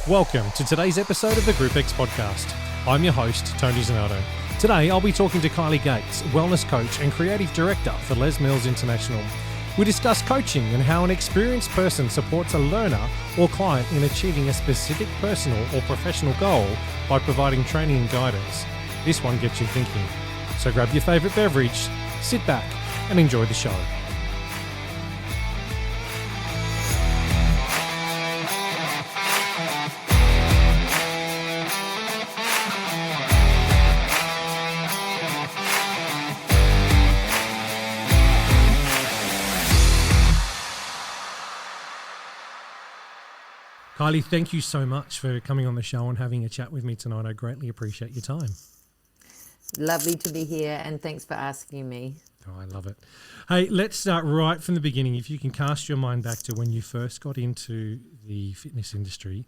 Welcome to today's episode of the Group X podcast. I'm your host, Tony Zonato. Today, I'll be talking to Kylie Gates, wellness coach and creative director for Les Mills International. We discuss coaching and how an experienced person supports a learner or client in achieving a specific personal or professional goal by providing training and guidance. This one gets you thinking. So grab your favourite beverage, sit back and enjoy the show. Kylie, thank you so much for coming on the show and having a chat with me tonight. I greatly appreciate your time. Lovely to be here, and thanks for asking me. Oh, I love it. Hey, let's start right from the beginning. If you can cast your mind back to when you first got into the fitness industry,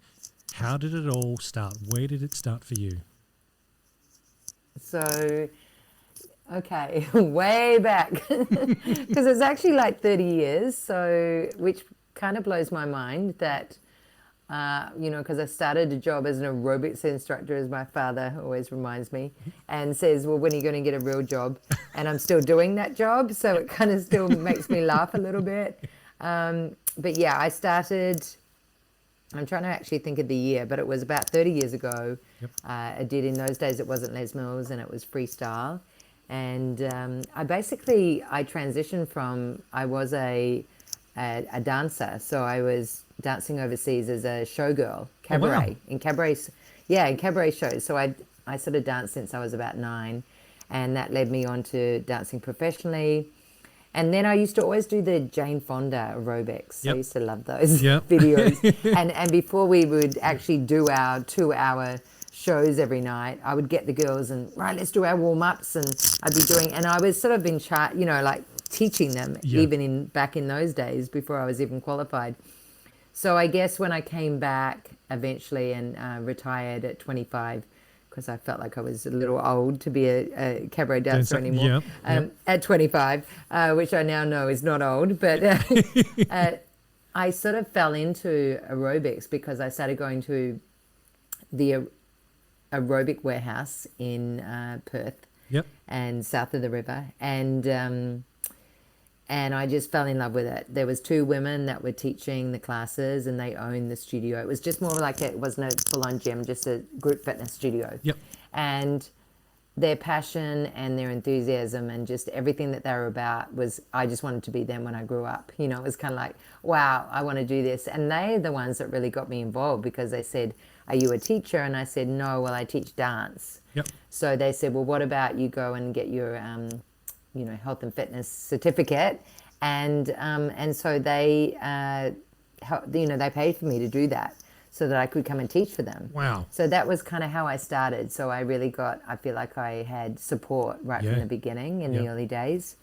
how did it all start? Where did it start for you? So, okay, way back, because it's actually like 30 years, so which kind of blows my mind that because I started a job as an aerobics instructor, as my father always reminds me, and says, well, when are you going to get a real job? And I'm still doing that job, so it kind of still makes me laugh a little bit. But yeah, I started, I'm trying to actually think of the year, but it was about 30 years ago. Yep. I did, in those days, it wasn't Les Mills and it was freestyle. And I transitioned from, I was a dancer, so I was dancing overseas as a showgirl, cabaret, in cabaret shows. So I sort of danced since I was about 9, and that led me on to dancing professionally. And then I used to always do the Jane Fonda aerobics. Yep. I used to love those videos. And before we would actually do our 2-hour shows every night, I would get the girls and, right, let's do our warm-ups, and I'd be doing, and I was sort of in charge, teaching them, even back in those days before I was even qualified. So I guess when I came back eventually and retired at 25, because I felt like I was a little old to be a cabaret dancer anymore, at 25, which I now know is not old, but I sort of fell into aerobics because I started going to the aerobic warehouse in Perth and south of the river, and I just fell in love with it. There was 2 women that were teaching the classes, and they owned the studio. It was just more like it wasn't a full-on gym, just a group fitness studio. Yep. And their passion and their enthusiasm and just everything that they were about was, I just wanted to be them when I grew up. It was kind of like, wow, I want to do this. And they're the ones that really got me involved, because they said, are you a teacher? And I said, no, well, I teach dance. Yep. So they said, well, what about you go and get your health and fitness certificate, and so they, they paid for me to do that so that I could come and teach for them. Wow! So that was kind of how I started. So I feel like I had support right from the beginning in the early days.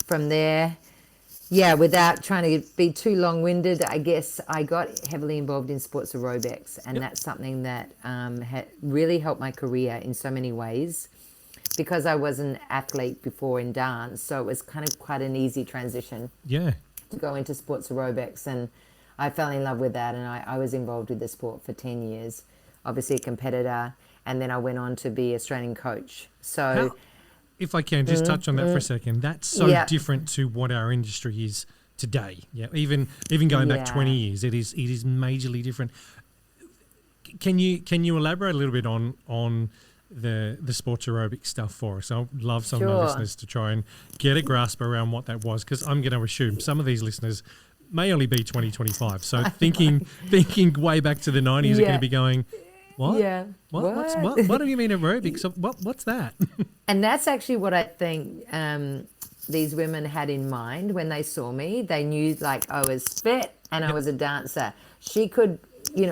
From there, without trying to be too long-winded, I guess I got heavily involved in sports aerobics, and that's something that had really helped my career in so many ways, because I was an athlete before in dance, so it was kind of quite an easy transition to go into sports aerobics, and I fell in love with that, and I was involved with the sport for 10 years, obviously a competitor, and then I went on to be a strength coach. So, if I can just touch on that for a second, that's so different to what our industry is today. Yeah, even going back 20 years, it is majorly different. Can you elaborate a little bit on the sports aerobic stuff for us? I'd love some of my listeners to try and get a grasp around what that was, because I'm going to assume some of these listeners may only be 2025. So thinking way back to the 90s are going to be going, what? Yeah. What do you mean aerobics? What's that? And that's actually what I think these women had in mind when they saw me. They knew, like, I was fit and I was a dancer. She could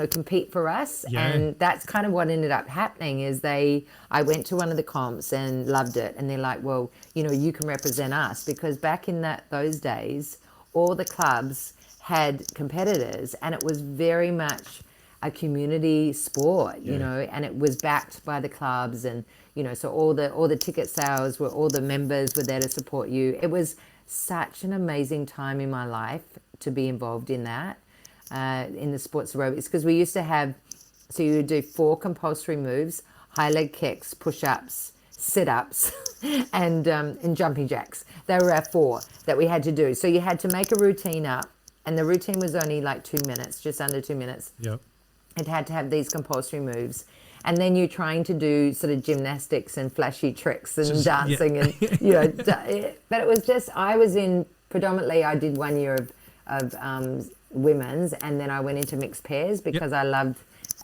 compete for us. And that's kind of what ended up happening is I went to one of the comps and loved it. And they're like, well, you can represent us, because back in those days, all the clubs had competitors, and it was very much a community sport, and it was backed by the clubs, and, so all the ticket sales all the members were there to support you. It was such an amazing time in my life to be involved in that. in the sports aerobics, because we used to have, so you would do 4 compulsory moves: high leg kicks, push-ups, sit-ups, and jumping jacks. They were our 4 that we had to do. So you had to make a routine up, and the routine was only like 2 minutes, just under 2 minutes. Yep. It had to have these compulsory moves. And then you're trying to do sort of gymnastics and flashy tricks and dancing and, you know, but it was just, I was in, predominantly I did 1 year of women's, and then I went into mixed pairs because I loved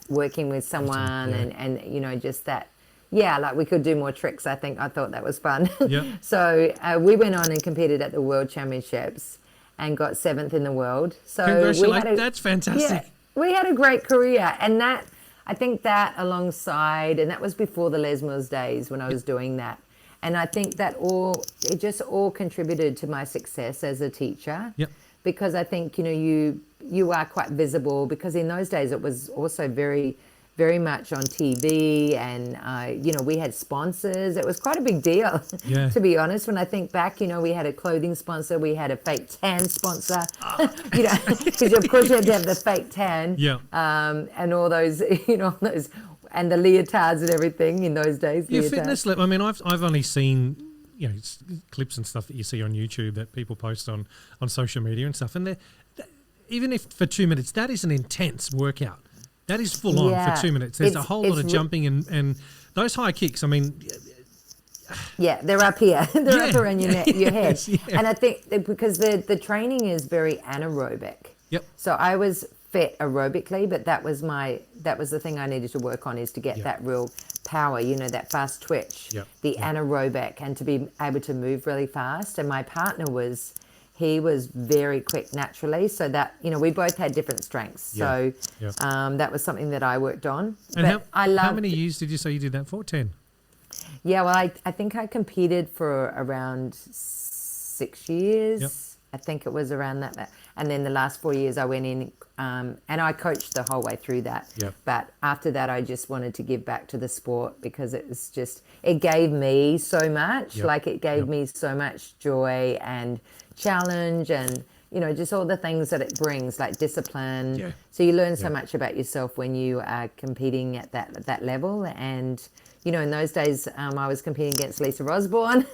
working with someone and, you know, just that, like we could do more tricks. I thought that was fun. Yep. So we went on and competed at the World Championships and got 7th in the world. So congratulations, that's fantastic. Yeah, we had a great career, and that, I think that alongside, and that was before the Les Mills days when I was doing that. And I think that it just all contributed to my success as a teacher. Yep. Because I think, you know, you are quite visible, because in those days it was also very, very much on TV, and, you know, we had sponsors. It was quite a big deal, to be honest. When I think back, you know, we had a clothing sponsor, we had a fake tan sponsor, you know, because of course you had to have the fake tan, and all those, you know, those, and the leotards and everything in those days. Your fitness level, I mean, I've only seen, you know, clips and stuff that you see on YouTube that people post on social media and stuff, and even if for 2 minutes, that is an intense workout. That is full on for 2 minutes. There's a whole lot of jumping and those high kicks. I mean, they're up here. They're up around your neck, your head. And I think because the training is very anaerobic. Yep. So I was fit aerobically, but that was the thing I needed to work on, is to get that real power, you know, that fast twitch, the anaerobic, and to be able to move really fast. And my partner he was very quick naturally, so that, you know, we both had different strengths. So that was something that I worked on. And how many years did you say you did that for? 10? Yeah, well, I think I competed for around 6 years. Yep. I think it was around that. And then the last 4 years I went in, and I coached the whole way through that. Yep. But after that, I just wanted to give back to the sport, because it gave me so much. Like, it gave me so much joy and challenge, and, you know, just all the things that it brings, like discipline. So you learn so much about yourself when you are competing at that level. And, you know, in those days, I was competing against Lisa Osborne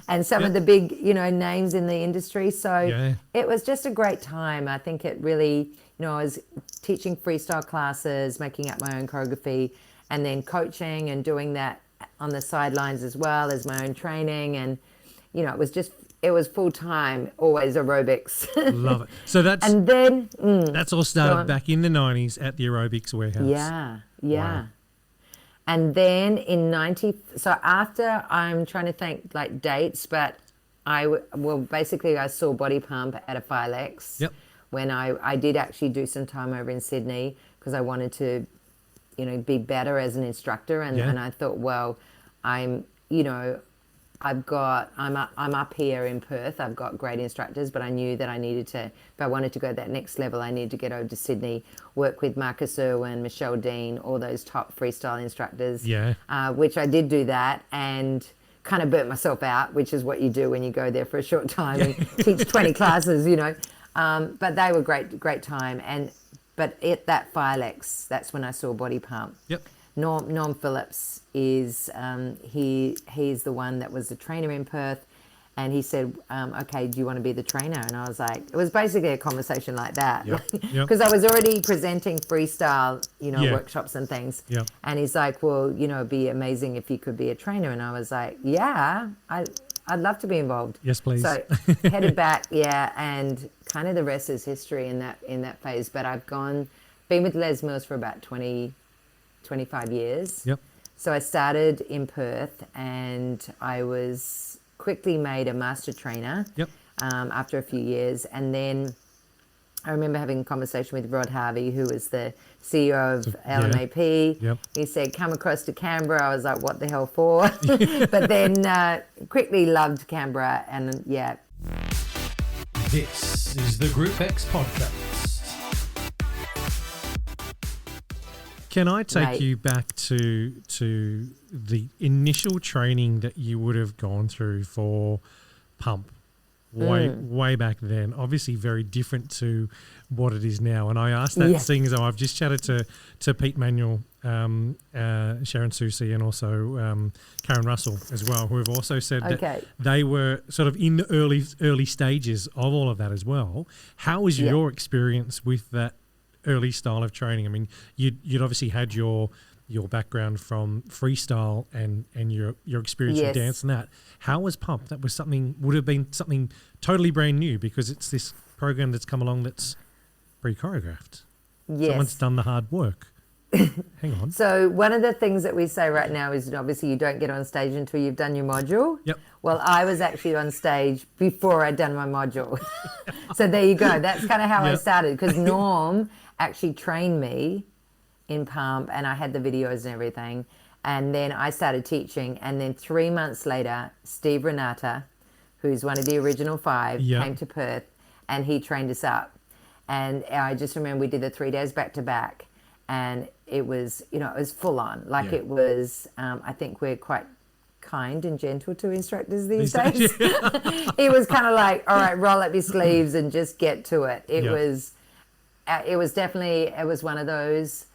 and some of the big, you know, names in the industry. So it was just a great time. I think it really, you know, I was teaching freestyle classes, making up my own choreography, and then coaching and doing that on the sidelines as well as my own training. And, you know, it was full time, always aerobics. Love it. So that's all started back in the 90s at the aerobics warehouse. Yeah. Wow. And then so after, I'm trying to think like dates, but basically I saw Body Pump at a Filex when I did actually do some time over in Sydney, because I wanted to, you know, be better as an instructor. And I thought, well, I'm up here in Perth. I've got great instructors, but I knew that if I wanted to go that next level, I needed to get over to Sydney, work with Marcus Irwin, Michelle Dean, all those top freestyle instructors. Which I did do that, and kind of burnt myself out, which is what you do when you go there for a short time and teach 20 classes, you know. But they were great time. But at that Filex, that's when I saw Body Pump. Norm Phillips is he's the one that was the trainer in Perth, and he said, okay, do you want to be the trainer? And I was like, it was basically a conversation like that, because I was already presenting freestyle, you know, workshops and things. And he's like, well, you know, it'd be amazing if you could be a trainer. And I was like, yeah, I'd love to be involved. Yes, please. So headed back, and kind of the rest is history in that phase. But I've been with Les Mills for about 25 years. So I started in Perth, and I was quickly made a master trainer after a few years. And then I remember having a conversation with Rod Harvey, who was the CEO of LMAP. He said, come across to Canberra. I was like, what the hell for? But then quickly loved Canberra, and This is the Group X podcast. Can I take you back to the initial training that you would have gone through for Pump? way back then. Obviously very different to what it is now. And I asked that seeing as though I've just chatted to Pete Manuel, Sharon Susie, and also Karen Russell as well, who have also said that they were sort of in the early stages of all of that as well. How was your experience with that early style of training? I mean, you'd obviously had your background from freestyle and your experience with dance and that. How was Pump? That was would have been something totally brand new, because it's this program that's come along that's pre-choreographed. Yes. Someone's done the hard work. Hang on. So one of the things that we say right now is obviously you don't get on stage until you've done your module. Yep. Well, I was actually on stage before I'd done my module. So there you go. That's kind of how I started, because Norm actually trained me in Pump, and I had the videos and everything. And then I started teaching, and then 3 months later, Steve Renata, who's one of the original 5, came to Perth, and he trained us up. And I just remember we did the 3 days back to back, and it was, it was full on. Like it was, I think we're quite kind and gentle to instructors these days. It was kind of like, all right, roll up your sleeves and just get to it. It was definitely, it was one of those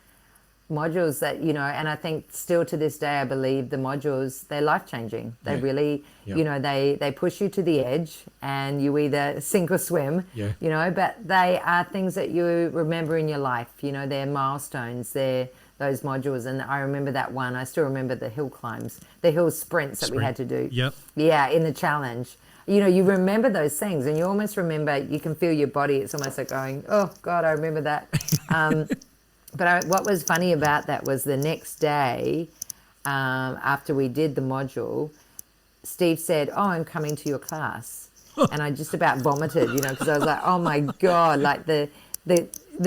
modules that, and I think still to this day, I believe the modules, they're life-changing. They really, they push you to the edge, and you either sink or swim, but they are things that you remember in your life. They're milestones, they're those modules. And I remember that one. I still remember the hill climbs, the hill sprints that we had to do. Yeah, in the challenge. You remember those things, and you almost remember, you can feel your body. It's almost like going, oh, God, I remember that. But what was funny about that was the next day, after we did the module, Steve said, oh, I'm coming to your class. And I just about vomited, because I was like, oh, my God, like the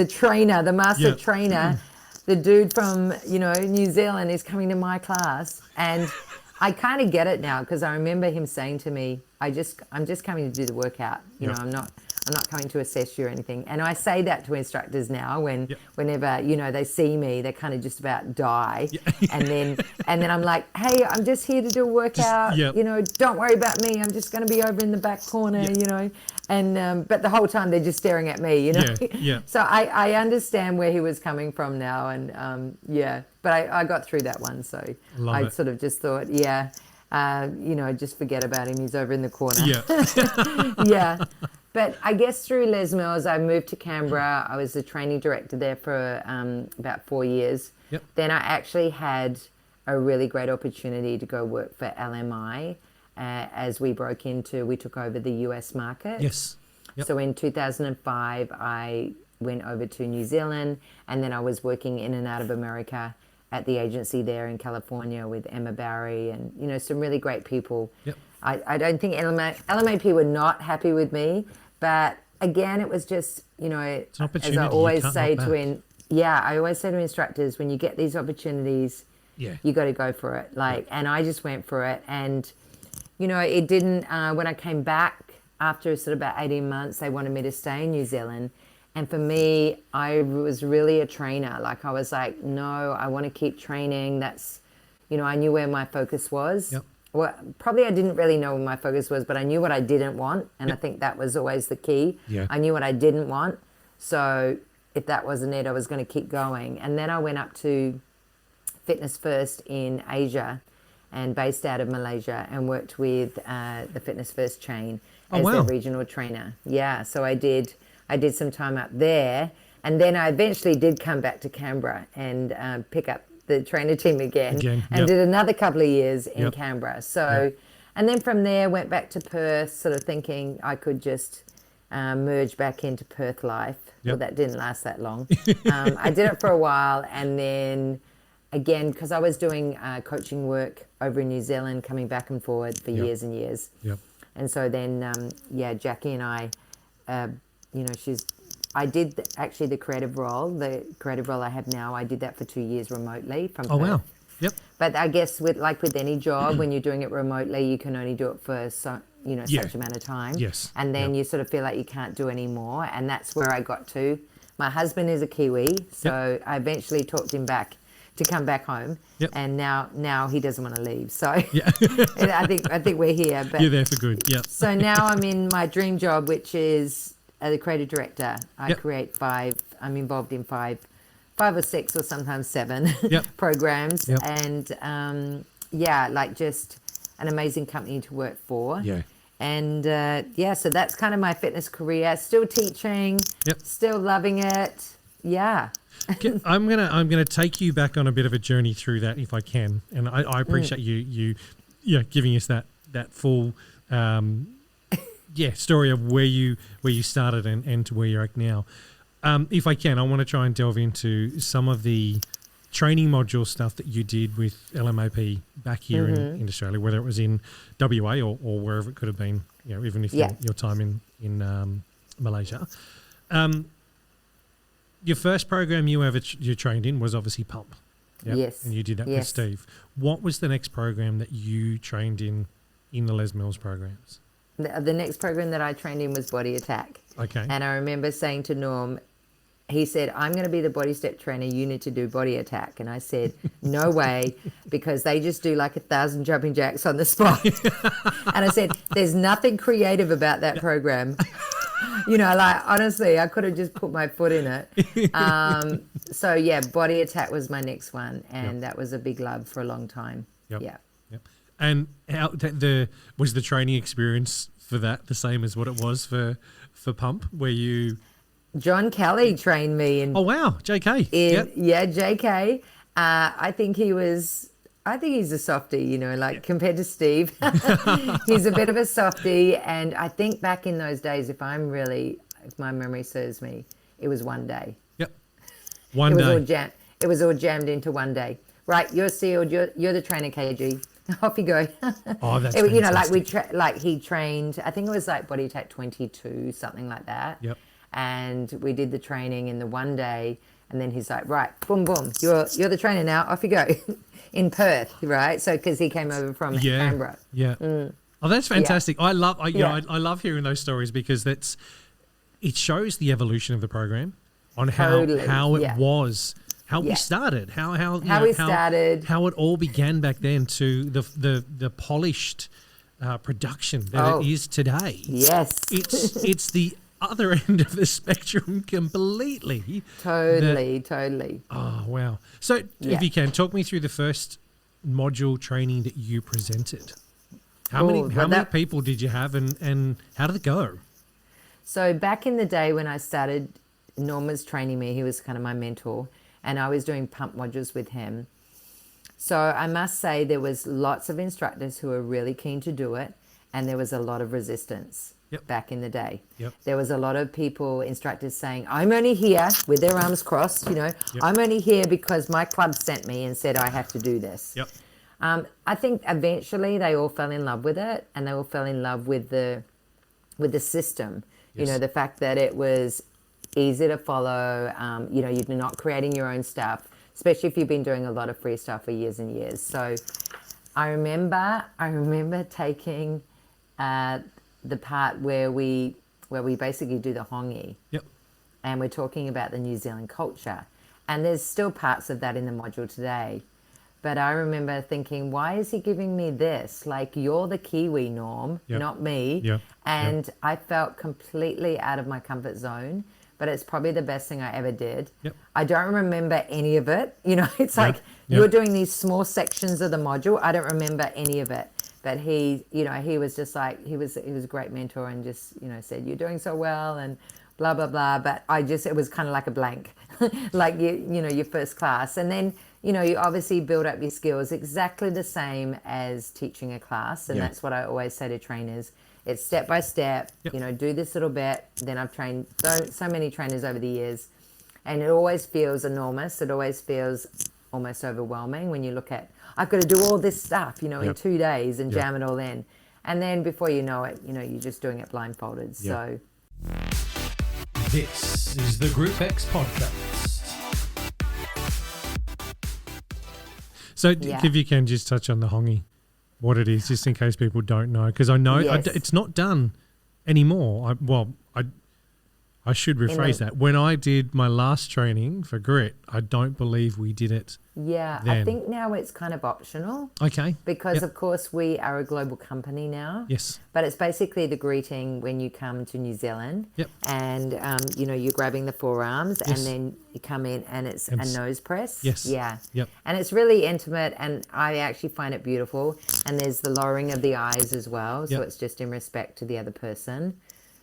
trainer, the master trainer, the dude from, New Zealand is coming to my class. And I kind of get it now, because I remember him saying to me, I'm just coming to do the workout. I'm not coming to assess you or anything. And I say that to instructors now whenever, they see me, they kind of just about die. And then I'm like, hey, I'm just here to do a workout. Don't worry about me. I'm just going to be over in the back corner, And but the whole time they're just staring at me, So I understand where he was coming from now. And but I got through that one. So I sort of just thought, just forget about him. He's over in the corner. But I guess through Les Mills, I moved to Canberra. I was the training director there for about 4 years. Then I actually had a really great opportunity to go work for LMI as we took over the US market. So in 2005, I went over to New Zealand, and then I was working in and out of America at the agency there in California with Emma Barry and, some really great people. I don't think LMAP were not happy with me, but again, it was just, as I always say I always say to instructors, when you get these opportunities, you got to go for it. And I just went for it. And, it didn't, when I came back after sort of about 18 months, they wanted me to stay in New Zealand. And for me, I was really a trainer. I was like, no, I want to keep training. That's, I knew where my focus was. Well, probably I didn't really know where my focus was, but I knew what I didn't want. And I think that was always the key. I knew what I didn't want. So if that wasn't it, I was going to keep going. And then I went up to Fitness First in Asia and based out of Malaysia, and worked with the Fitness First chain as their regional trainer. So I did some time up there. And then I eventually did come back to Canberra and pick up the trainer team again. And did another couple of years in Canberra. So, and then from there went back to Perth, sort of thinking I could just merge back into Perth life. Well, that didn't last that long. I did it for a while, and then again, because I was doing coaching work over in New Zealand, coming back and forward for years and years. And so then, Jackie and I, I did actually the creative role I have now. I did that for 2 years remotely from Perth. Wow. But I guess with any job, when you're doing it remotely, you can only do it for such amount of time. And then you sort of feel like you can't do any more. And that's where I got to. My husband is a Kiwi, so I eventually talked him back to come back home. Yep. And now he doesn't want to leave. So Yeah. I think we're here. But you're there for good. Yep. So now I'm in my dream job, which is the creative director. I create I'm involved in five or six or sometimes 7 programs. Yep. And like just an amazing company to work for. Yeah. And so that's kind of my fitness career. Still teaching, still loving it. Yeah. I'm gonna take you back on a bit of a journey through that if I can, and I appreciate you giving us that full story of where you started and to where you're at now. If I can, I want to try and delve into some of the training module stuff that you did with LMAP back here in Australia, whether it was in WA or wherever it could have been, even if your time in Malaysia. Your first program you trained in was obviously Pump. Yep? Yes. And you did that with Steve. What was the next program that you trained in the Les Mills programs? The next program that I trained in was Body Attack. Okay. And I remember saying to Norm, he said, I'm going to be the body step trainer. You need to do Body Attack. And I said, no way, because they just do like 1,000 jumping jacks on the spot. And I said, there's nothing creative about that program. Like honestly, I could have just put my foot in it. Body Attack was my next one. And that was a big love for a long time. Yep. Yeah. Yep. And was the training experience for that the same as what it was for Pump, where you... John Kelly trained me in. Oh wow, JK. JK. I think he's a softie, compared to Steve. He's a bit of a softie, and I think back in those days, if my memory serves me, it was one day. Yep. One day. It was all jammed into one day. Right, you're sealed. You're the trainer, KG. Off you go. Oh, that's fantastic. He trained. I think it was like Body Attack 22, something like that. Yep. And we did the training in the one day, and then he's like, right, boom, boom, you're the trainer now, off you go. In Perth, right? So because he came over from Canberra. Yeah. Oh, that's fantastic. Yeah. I love hearing those stories because it shows the evolution of the program on how it was, how we started, how we started, how it all began back then to the polished production that it is today. Yes. It's the other end of the spectrum completely. Totally. Oh, wow. So if you can, talk me through the first module training that you presented. How many people did you have and how did it go? So back in the day when I started, Norm was training me. He was kind of my mentor, and I was doing pump modules with him. So I must say there was lots of instructors who were really keen to do it, and there was a lot of resistance. Back in the day. There was a lot of instructors saying, I'm only here with their arms crossed, I'm only here because my club sent me and said I have to do this. I think eventually they all fell in love with it, and they all fell in love with the system. The fact that it was easy to follow, you're not creating your own stuff, especially if you've been doing a lot of free stuff for years and years. So I remember taking the part where we basically do the hongi. And we're talking about the New Zealand culture. And there's still parts of that in the module today. But I remember thinking, why is he giving me this? Like, you're the Kiwi, Norm, not me. And I felt completely out of my comfort zone. But it's probably the best thing I ever did. I don't remember any of it. It's like you're doing these small sections of the module. I don't remember any of it. But he was just like, he was a great mentor and just, said, you're doing so well and blah, blah, blah. But it was kind of like a blank, like your first class. And then, you obviously build up your skills exactly the same as teaching a class. And that's what I always say to trainers. It's step by step, do this little bit. Then I've trained so many trainers over the years, and it always feels enormous. It always feels almost overwhelming when you look at, I've got to do all this stuff, in 2 days and jam it all in. And then before you know it, you're just doing it blindfolded. So this is the Group X podcast. So if you can just touch on the hongi, what it is, just in case people don't know, because I know it's not done anymore. I should rephrase that. When I did my last training for Grit, I don't believe we did it Yeah, I then? think now it's kind of optional Okay. because, Yep. of course, we are a global company now. Yes. But it's basically the greeting when you come to New Zealand, Yep. and you're grabbing the forearms, and Yes. then you come in, and it's And a nose press. yes. Yeah. Yep. And it's really intimate, and I actually find it beautiful. And there's the lowering of the eyes as well, so Yep. it's just in respect to the other person.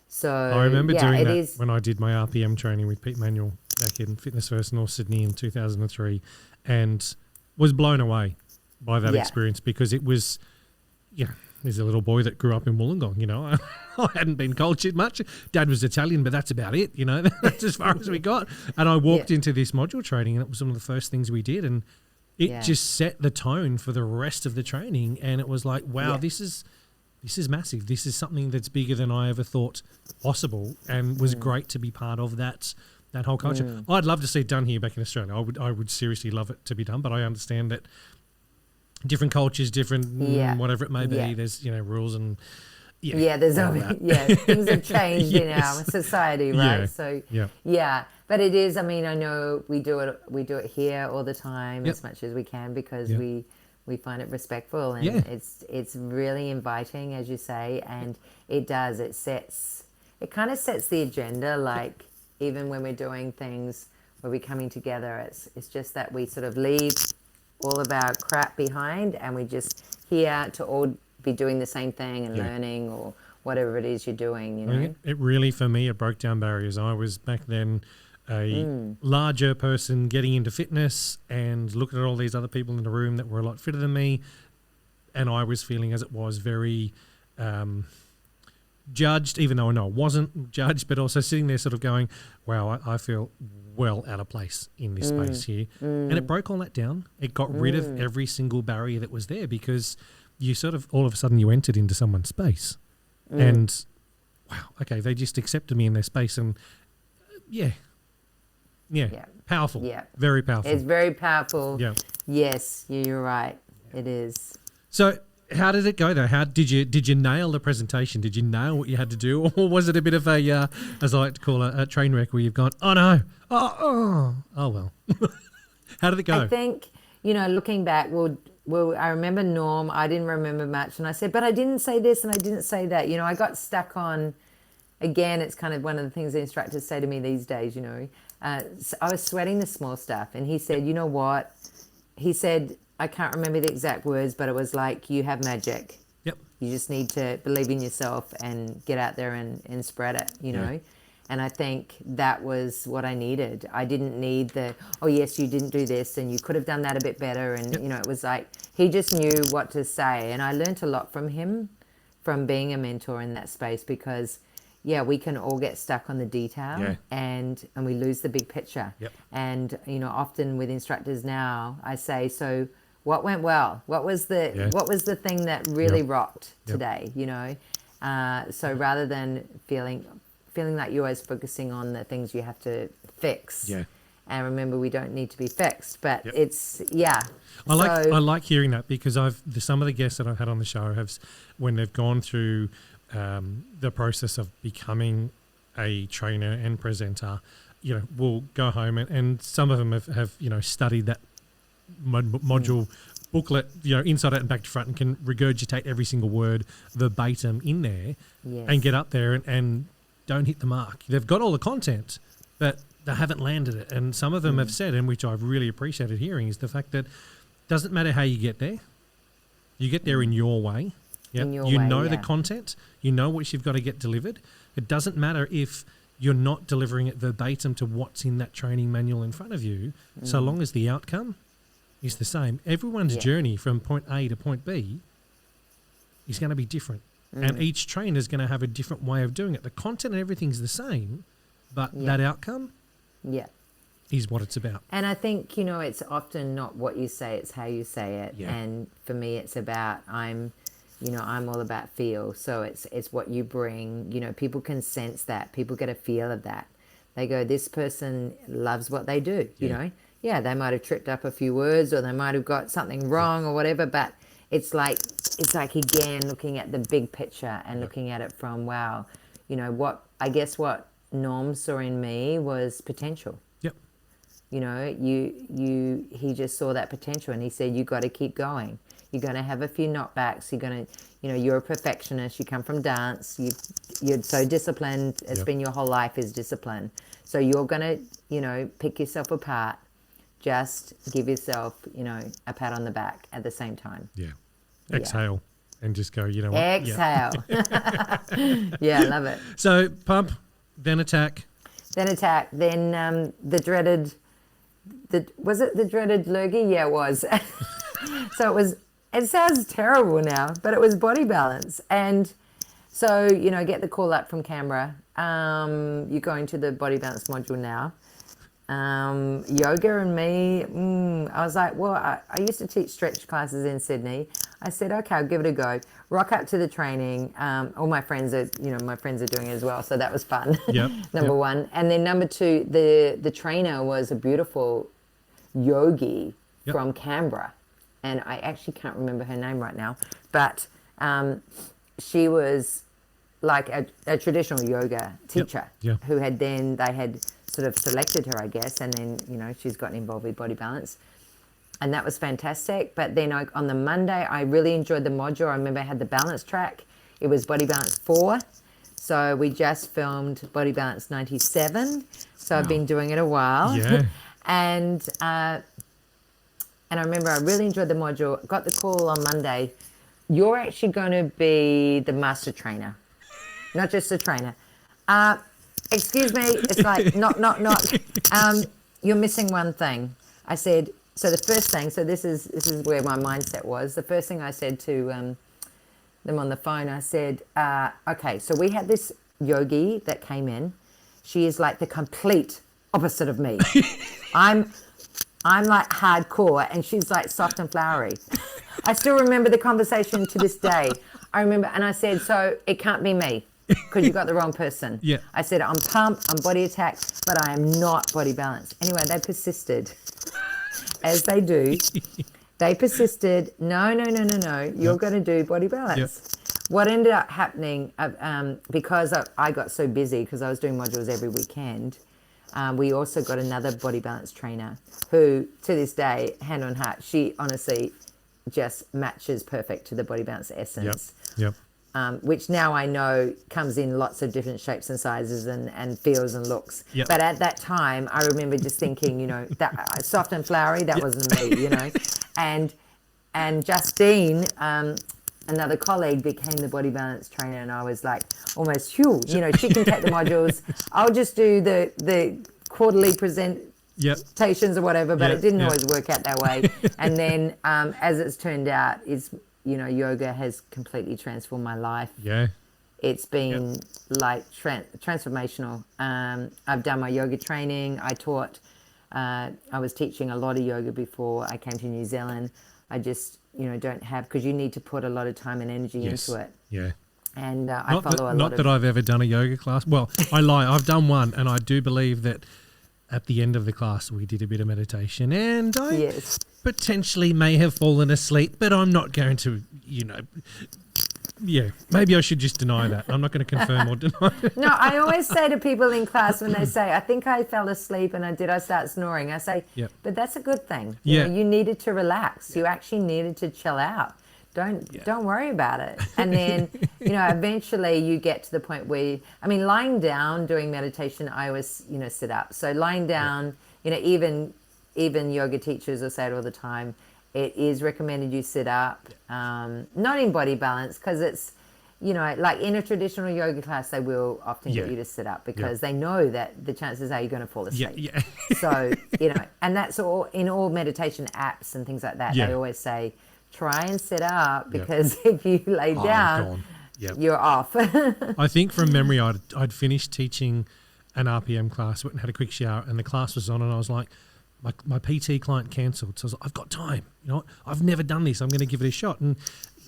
So I remember yeah, doing it that is. when I did my RPM training with Pete Manuel back in Fitness First North Sydney in 2003, and was blown away by that Yeah. experience because it was, there's a little boy that grew up in Wollongong, I hadn't been cultured much. Dad was Italian, but that's about it, that's as far as we got. And I walked into this module training, and it was one of the first things we did, and it just set the tone for the rest of the training. And it was like, wow, this is massive. This is something that's bigger than I ever thought possible, and was great to be part of that whole culture. I'd love to see it done here back in Australia. I would seriously love it to be done, but I understand that different cultures, different whatever it may be, there's rules and there's things have changed in our society, right? So but it is. I mean, I know we do it here all the time as much as we can because we find it respectful, and it's really inviting, as you say, and it kind of sets the agenda. Like even when we're doing things where we're coming together, it's just that we sort of leave all of our crap behind, and we just here to all be doing the same thing and learning or whatever it is you're doing. It really, for me, it broke down barriers. I was back then a larger person getting into fitness and looking at all these other people in the room that were a lot fitter than me, and I was feeling as it was very judged, even though I know I wasn't judged, but also sitting there sort of going, wow, I feel well out of place in this space here. And it broke all that down. It got rid of every single barrier that was there, because you sort of, all of a sudden you entered into someone's space and wow, okay, they just accepted me in their space, and powerful. Yeah. Very powerful. It's very powerful. Yeah. Yes, you're right. It is. So how did it go though? How did you nail the presentation? Did you nail what you had to do, or was it a bit of a, as I like to call a train wreck, where you've gone, oh no, oh well? How did it go? I think, looking back, well, I remember Norm. I didn't remember much, and I said, but I didn't say this and I didn't say that. I got stuck on. Again, it's kind of one of the things the instructors say to me these days. I was sweating the small stuff, and he said, you know what? He said, I can't remember the exact words, but it was like, you have magic. Yep. You just need to believe in yourself and get out there and spread it, know. And I think that was what I needed. I didn't need oh, yes, you didn't do this and you could have done that a bit better. And, it was like, he just knew what to say. And I learned a lot from him, from being a mentor in that space, because, we can all get stuck on the detail and we lose the big picture. Yep. And, often with instructors now, I say, so what went well? What was the thing that really rocked today, So rather than feeling like you're always focusing on the things you have to fix. Yeah. And remember, we don't need to be fixed, but it's, I like hearing that, because some of the guests that I've had on the show have, when they've gone through the process of becoming a trainer and presenter, will go home and some of them have studied that module booklet, inside out and back to front, and can regurgitate every single word verbatim in there and get up there and don't hit the mark. They've got all the content, but they haven't landed it. And some of them have said, and which I've really appreciated hearing, is the fact that it doesn't matter how you get there. You get there in your way. Yep. You know the content. You know what you've got to get delivered. It doesn't matter if you're not delivering it verbatim to what's in that training manual in front of you, so long as the outcome is the same. Everyone's journey from point A to point B is going to be different. And each trainer is going to have a different way of doing it. The content and everything's the same, but that outcome is what it's about. And I think, it's often not what you say, it's how you say it. Yeah. And for me, it's about, I'm all about feel. So it's what you bring. People can sense that. People get a feel of that. They go, this person loves what they do, you know. Yeah, they might have tripped up a few words, or they might have got something wrong or whatever, but it's like again looking at the big picture and looking at it from, wow, what Norm saw in me was potential. Yep. he just saw that potential, and he said, you got to keep going. You're going to have a few knockbacks. You're going to, you're a perfectionist. You come from dance. You're so disciplined. It's been your whole life is discipline. So you're going to, pick yourself apart. Just give yourself, a pat on the back at the same time. Yeah. Exhale and just go, you know what? Exhale. Yeah, I love it. So pump, then attack. Then the dreaded, was it the dreaded lurgy? Yeah, it was. So it sounds terrible now, but it was body balance. And so, get the call up from Canberra. You're going to the body balance module now. Yoga and me, I was like, well, I used to teach stretch classes in Sydney. I said, okay, I'll give it a go. Rock up to the training. All my friends are, my friends are doing it as well. So that was fun. Yep. Number one. And then number two, the trainer was a beautiful yogi from Canberra. And I actually can't remember her name right now, but she was like a traditional yoga teacher who they had sort of selected her, I guess, and then, she's gotten involved with body balance. And that was fantastic. But then on the Monday, I really enjoyed the module. I remember I had the balance track. It was Body Balance 4. So we just filmed Body Balance 97. So I've been doing it a while. Yeah. And I remember I really enjoyed the module. Got the call on Monday. You're actually going to be the master trainer, not just the trainer. Excuse me. It's like, knock. You're missing one thing. I said, so the first thing, so this is where my mindset was. The first thing I said to them on the phone, I said, okay, so we had this yogi that came in. She is like the complete opposite of me. I'm like hardcore, and she's like soft and flowery. I still remember the conversation to this day. I remember, and I said, so it can't be me because you got the wrong person. Yeah. I said, I'm pump, I'm body attack, but I am not body balance. Anyway, they persisted, as they do. They persisted. No. You're going to do body balance. Yep. What ended up happening, because I got so busy because I was doing modules every weekend, we also got another body balance trainer who, to this day, hand on heart, she honestly just matches perfect to the body balance essence. Yep. Which now I know comes in lots of different shapes and sizes and feels and looks. Yep. But at that time, I remember just thinking, that soft and flowery, that wasn't me, And Justine, another colleague, became the body balance trainer, and I was like, almost, she can take the modules. I'll just do the quarterly presentations or whatever, but it didn't always work out that way. And then, as it's turned out, yoga has completely transformed my life. Yeah. It's been like transformational. I've done my yoga training. I taught, I was teaching a lot of yoga before I came to New Zealand. I just, don't have, because you need to put a lot of time and energy into it. Yeah. And I follow a lot of... Not that I've ever done a yoga class. Well, I lie. I've done one, and I do believe that at the end of the class we did a bit of meditation, and I potentially may have fallen asleep, but I'm not going to, maybe I should just deny that. I'm not going to confirm or deny it. No, I always say to people in class when they say, I think I fell asleep and did I start snoring? I say, but that's a good thing. You needed to relax. You actually needed to chill out. Don't worry about it. And then, eventually you get to the point where, lying down doing meditation, I always, sit up. So lying down, even yoga teachers will say it all the time, it is recommended you sit up, not in body balance, because it's, like in a traditional yoga class, they will often get you to sit up because they know that the chances are you're going to fall asleep. Yeah. So, and that's all in all meditation apps and things like that. They always say, try and sit up because if you lay down, you're off. I think from memory, I'd finished teaching an RPM class, went and had a quick shower, and the class was on, and I was like, my PT client cancelled. So I was like, I've got time. I've never done this. I'm going to give it a shot. And,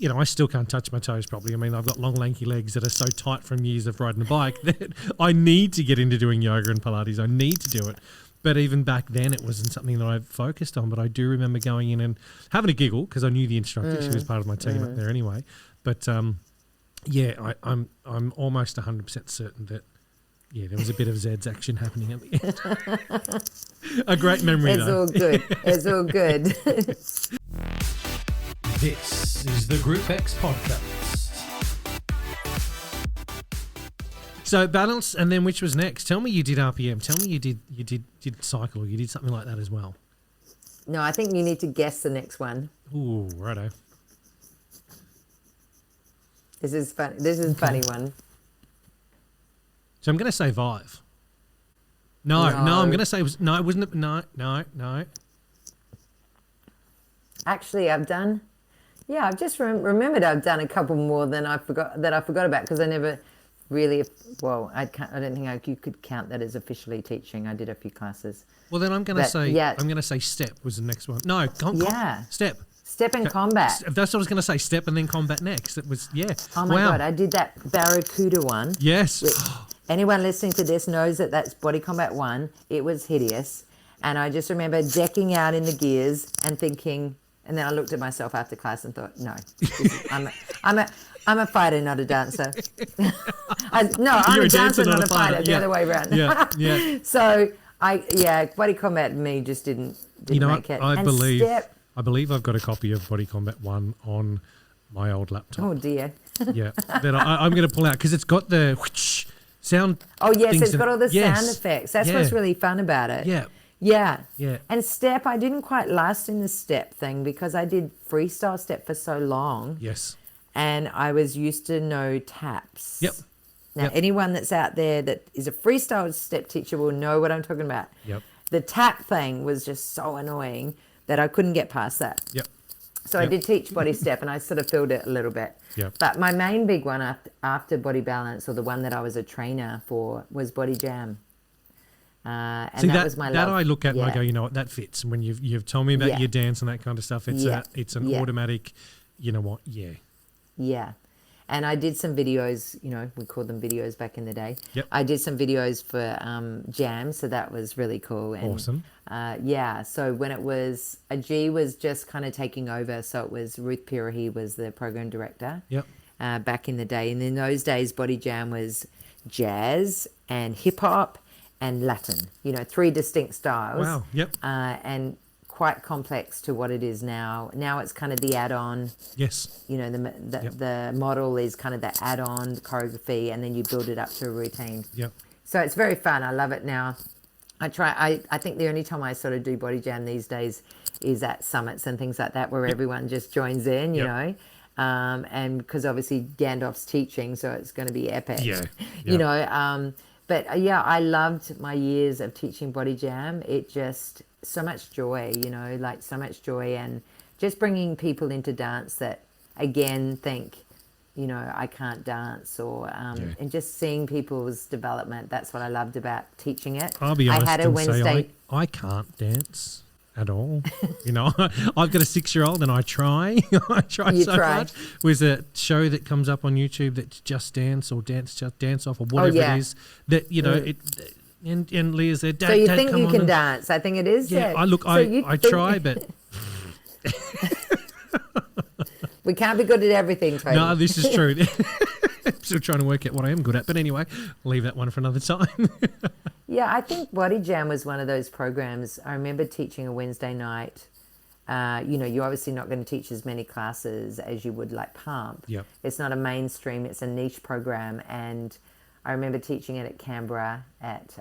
I still can't touch my toes properly. I've got long, lanky legs that are so tight from years of riding a bike that I need to get into doing yoga and Pilates. I need to do it. But even back then, it wasn't something that I focused on. But I do remember going in and having a giggle because I knew the instructor. She was part of my team up there anyway. But, I'm almost 100% certain that Yeah, there was a bit of Zed's action happening at the end. A great memory, It's though. all good. It's all good. This is the Group X podcast. So balance, and then which was next? Tell me you did RPM. Tell me you did cycle, or you did something like that as well. No, I think you need to guess the next one. Ooh, righto. This is fun. This is a funny one. So I'm going to say Vive. No, I'm going to say no. It wasn't. No. Actually, I've done. Yeah, I've just remembered I've done a couple more than I forgot about because I never really. Well, I don't think you could count that as officially teaching. I did a few classes. Well, then I'm going to say. Yeah. I'm going to say Step was the next one. No, Step. Step and combat. That's what I was going to say. Step and then combat next. It was Oh my God! I did that Barracuda one. Yes. Anyone listening to this knows that that's Body Combat 1. It was hideous. And I just remember decking out in the gears and thinking, and then I looked at myself after class and thought, no, I'm a fighter, not a dancer. I'm a dancer, not a fighter. The other way around. Yeah. So Body Combat me just didn't make it. I believe I've got a copy of Body Combat 1 on my old laptop. Oh dear. Yeah. That I'm going to pull out because it's got the whoosh sound. Oh yes, it's got all the sound effects. That's what's really fun about it. Yeah. And Step, I didn't quite last in the Step thing because I did freestyle Step for so long. Yes. And I was used to no taps. Yep. Now, anyone that's out there that is a freestyle Step teacher will know what I'm talking about. Yep. The tap thing was just so annoying that I couldn't get past that. Yep. So I did teach Body Step and I sort of filled it a little bit. Yep. But my main big one after Body Balance, or the one that I was a trainer for, was Body Jam. And see, that was my that love. I look at and I go, you know what, that fits. And when you've told me about your dance and that kind of stuff, it's an automatic, you know what, Yeah. And I did some videos, we called them videos back in the day. Yep. I did some videos for Jam, so that was really cool. And, awesome. So when it was, a G was just kind of taking over. So it was Ruth Pirahi was the program director. Yep. Back in the day. And in those days, Body Jam was jazz and hip hop and Latin, 3 distinct styles. Wow. Yep. And quite complex to what it is now. Now it's kind of the add-on. Yes. The model is kind of the add-on choreography, and then you build it up to a routine. Yep. So it's very fun. I love it now. I think the only time I sort of do Body Jam these days is at summits and things like that, where everyone just joins in, you know. And because obviously Gandalf's teaching, so it's going to be epic. But I loved my years of teaching Body Jam. It just, so much joy, so much joy, and just bringing people into dance that, again, think, I can't dance, or and just seeing people's development. That's what I loved about teaching it. I'll be honest, I had a Wednesday. I can't dance at all. I've got a 6-year-old and I try. I try so much. There's a show that comes up on YouTube that's Just Dance or Just Dance Off or whatever it is. That it. And Leah's there. Dad, so you Dad, think come you on can dance? I think it is. Yeah. I try, but we can't be good at everything, Tony. No, this is true. I'm still trying to work out what I am good at. But anyway, I'll leave that one for another time. Yeah, I think Body Jam was one of those programs. I remember teaching a Wednesday night. You're obviously not going to teach as many classes as you would like Pump. Yep. It's not a mainstream. It's a niche program. And I remember teaching it at Canberra at...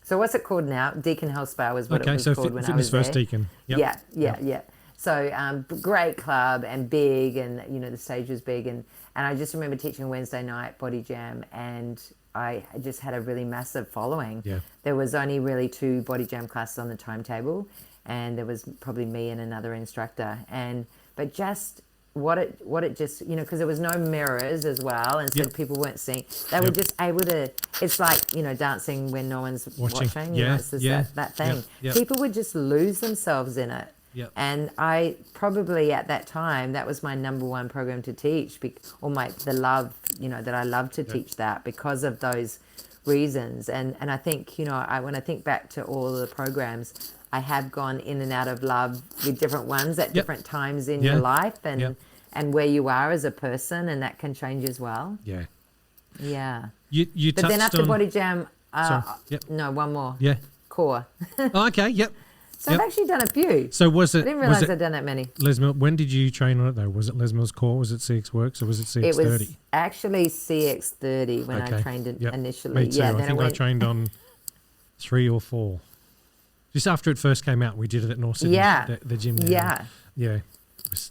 so what's it called now? Deakin Health Spa was what it was called when I was Fitness First there. Deakin. Yep. Yeah. So great club and big, and the stage was big, and I just remember teaching Wednesday night Body Jam, and I just had a really massive following. Yeah. There was only really 2 Body Jam classes on the timetable, and there was probably me and another instructor, but just what it just because there was no mirrors as well, and so people weren't seeing. They were just able to. It's like dancing when no one's watching. It's just that thing. People would just lose themselves in it. Yep. And I probably at that time, that was my number 1 program to teach, the love, that I love to teach that because of those reasons. And I think, when I think back to all the programs, I have gone in and out of love with different ones at different times in your life and where you are as a person, and that can change as well. Yeah. Yeah. You But touched then after on Body Jam, Sorry. Yep. no, one more. Yeah. Core. Oh, okay. Yep. So I've actually done a few. So was it? I didn't realize I'd done that many. Les Mills? When did you train on it though? Was it Les Mills Core? Was it CX Works or was it CX30? It was actually CX30 when I trained it initially. Me too. Yeah, I think I trained on 3 or 4. Just after it first came out, we did it at North Sydney, the gym there. Yeah. Yeah.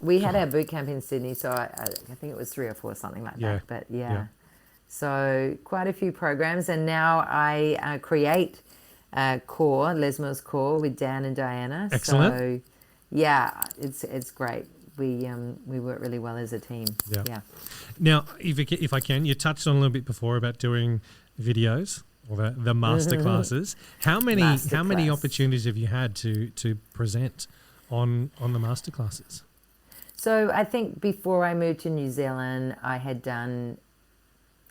We had our boot camp in Sydney, so I think it was 3 or 4, something like that. But so quite a few programs, and now I create Core, Les Mills Core with Dan and Diana. Excellent. So yeah, it's great. We work really well as a team. Yeah. Now, if I can, you touched on a little bit before about doing videos or the master classes. How many opportunities have you had to present on the master classes? So I think before I moved to New Zealand, I'd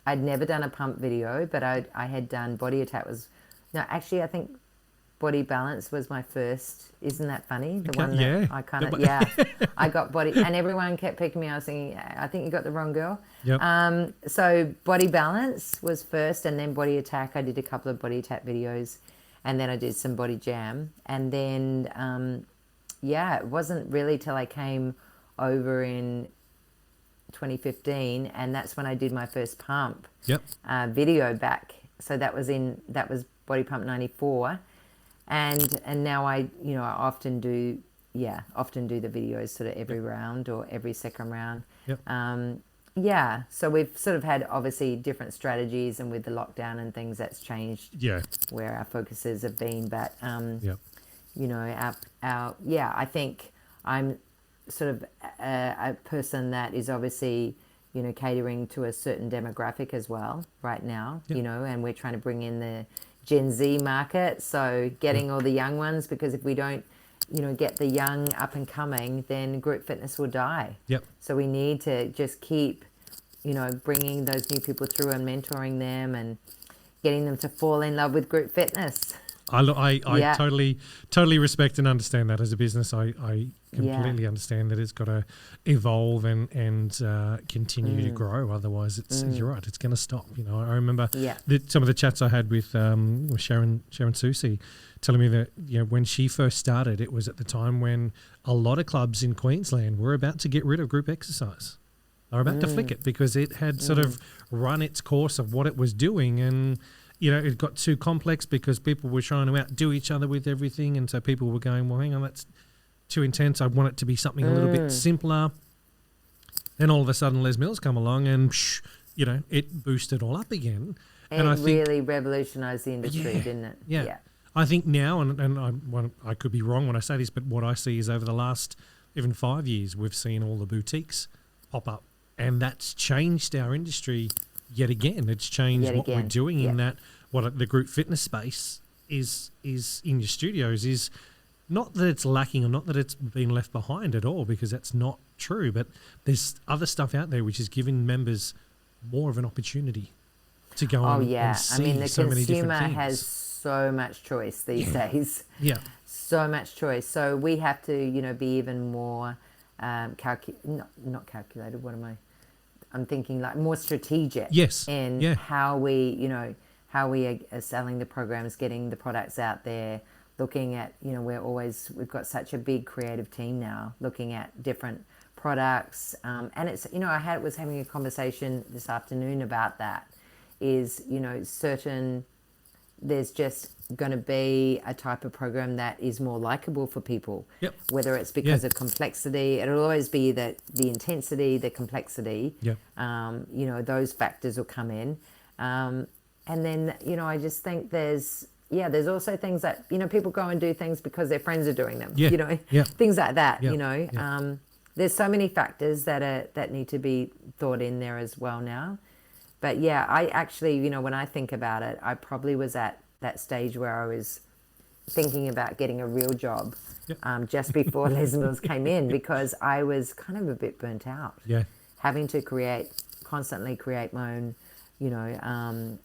never done a pump video, but I had done Body Attack I think Body Balance was my first. Isn't that funny? The one that I kind of, I got Body, and everyone kept picking me. I was thinking, I think you got the wrong girl. Yep. So Body Balance was first, and then Body Attack. I did a couple of Body Attack videos, and then I did some Body Jam. And then, it wasn't really till I came over in 2015, and that's when I did my first pump video back. So that was Body Pump 94, and now I often do the videos sort of every round or every second round. So we've sort of had obviously different strategies, and with the lockdown and things, that's changed where our focuses have been, but I think I'm sort of a person that is obviously catering to a certain demographic as well right now, and we're trying to bring in the Gen Z market, so getting all the young ones, because if we don't get the young up and coming, then group fitness will die. So we need to just keep bringing those new people through and mentoring them and getting them to fall in love with group fitness. I totally respect and understand that. As a business, I completely understand that it's got to evolve and continue to grow. Otherwise, you're right, it's going to stop. I remember some of the chats I had with Sharon Susi telling me that when she first started, it was at the time when a lot of clubs in Queensland were about to get rid of group exercise. They were about to flick it because it had sort of run its course of what it was doing, and it got too complex because people were trying to outdo each other with everything. And so people were going, well, hang on, that's too intense. I want it to be something a little bit simpler. Then all of a sudden Les Mills come along and, it boosted all up again. And I think really revolutionised the industry, didn't it? Yeah. I think now, and I could be wrong when I say this, but what I see is over the last even 5 years, we've seen all the boutiques pop up. And that's changed our industry yet again. It's changed what we're doing in that. What the group fitness space is in your studios is not that it's lacking or not that it's been left behind at all, because that's not true. But there's other stuff out there which is giving members more of an opportunity to go and see the so many different consumer things. has so much choice these days. So much choice. So we have to, be even more not calculated. What am I? I'm thinking like more strategic in how we, how we are selling the programs, getting the products out there, looking at, we've got such a big creative team now, looking at different products. And it's, I was having a conversation this afternoon about that, is, there's just going to be a type of program that is more likable for people, whether it's because of complexity. It'll always be the intensity, the complexity, those factors will come in. And then, I just think there's also things that, people go and do things because their friends are doing them, things like that, there's so many factors that need to be thought in there as well now. But I actually, when I think about it, I probably was at that stage where I was thinking about getting a real job just before Les Mills came in, because I was kind of a bit burnt out. Having to constantly create my own,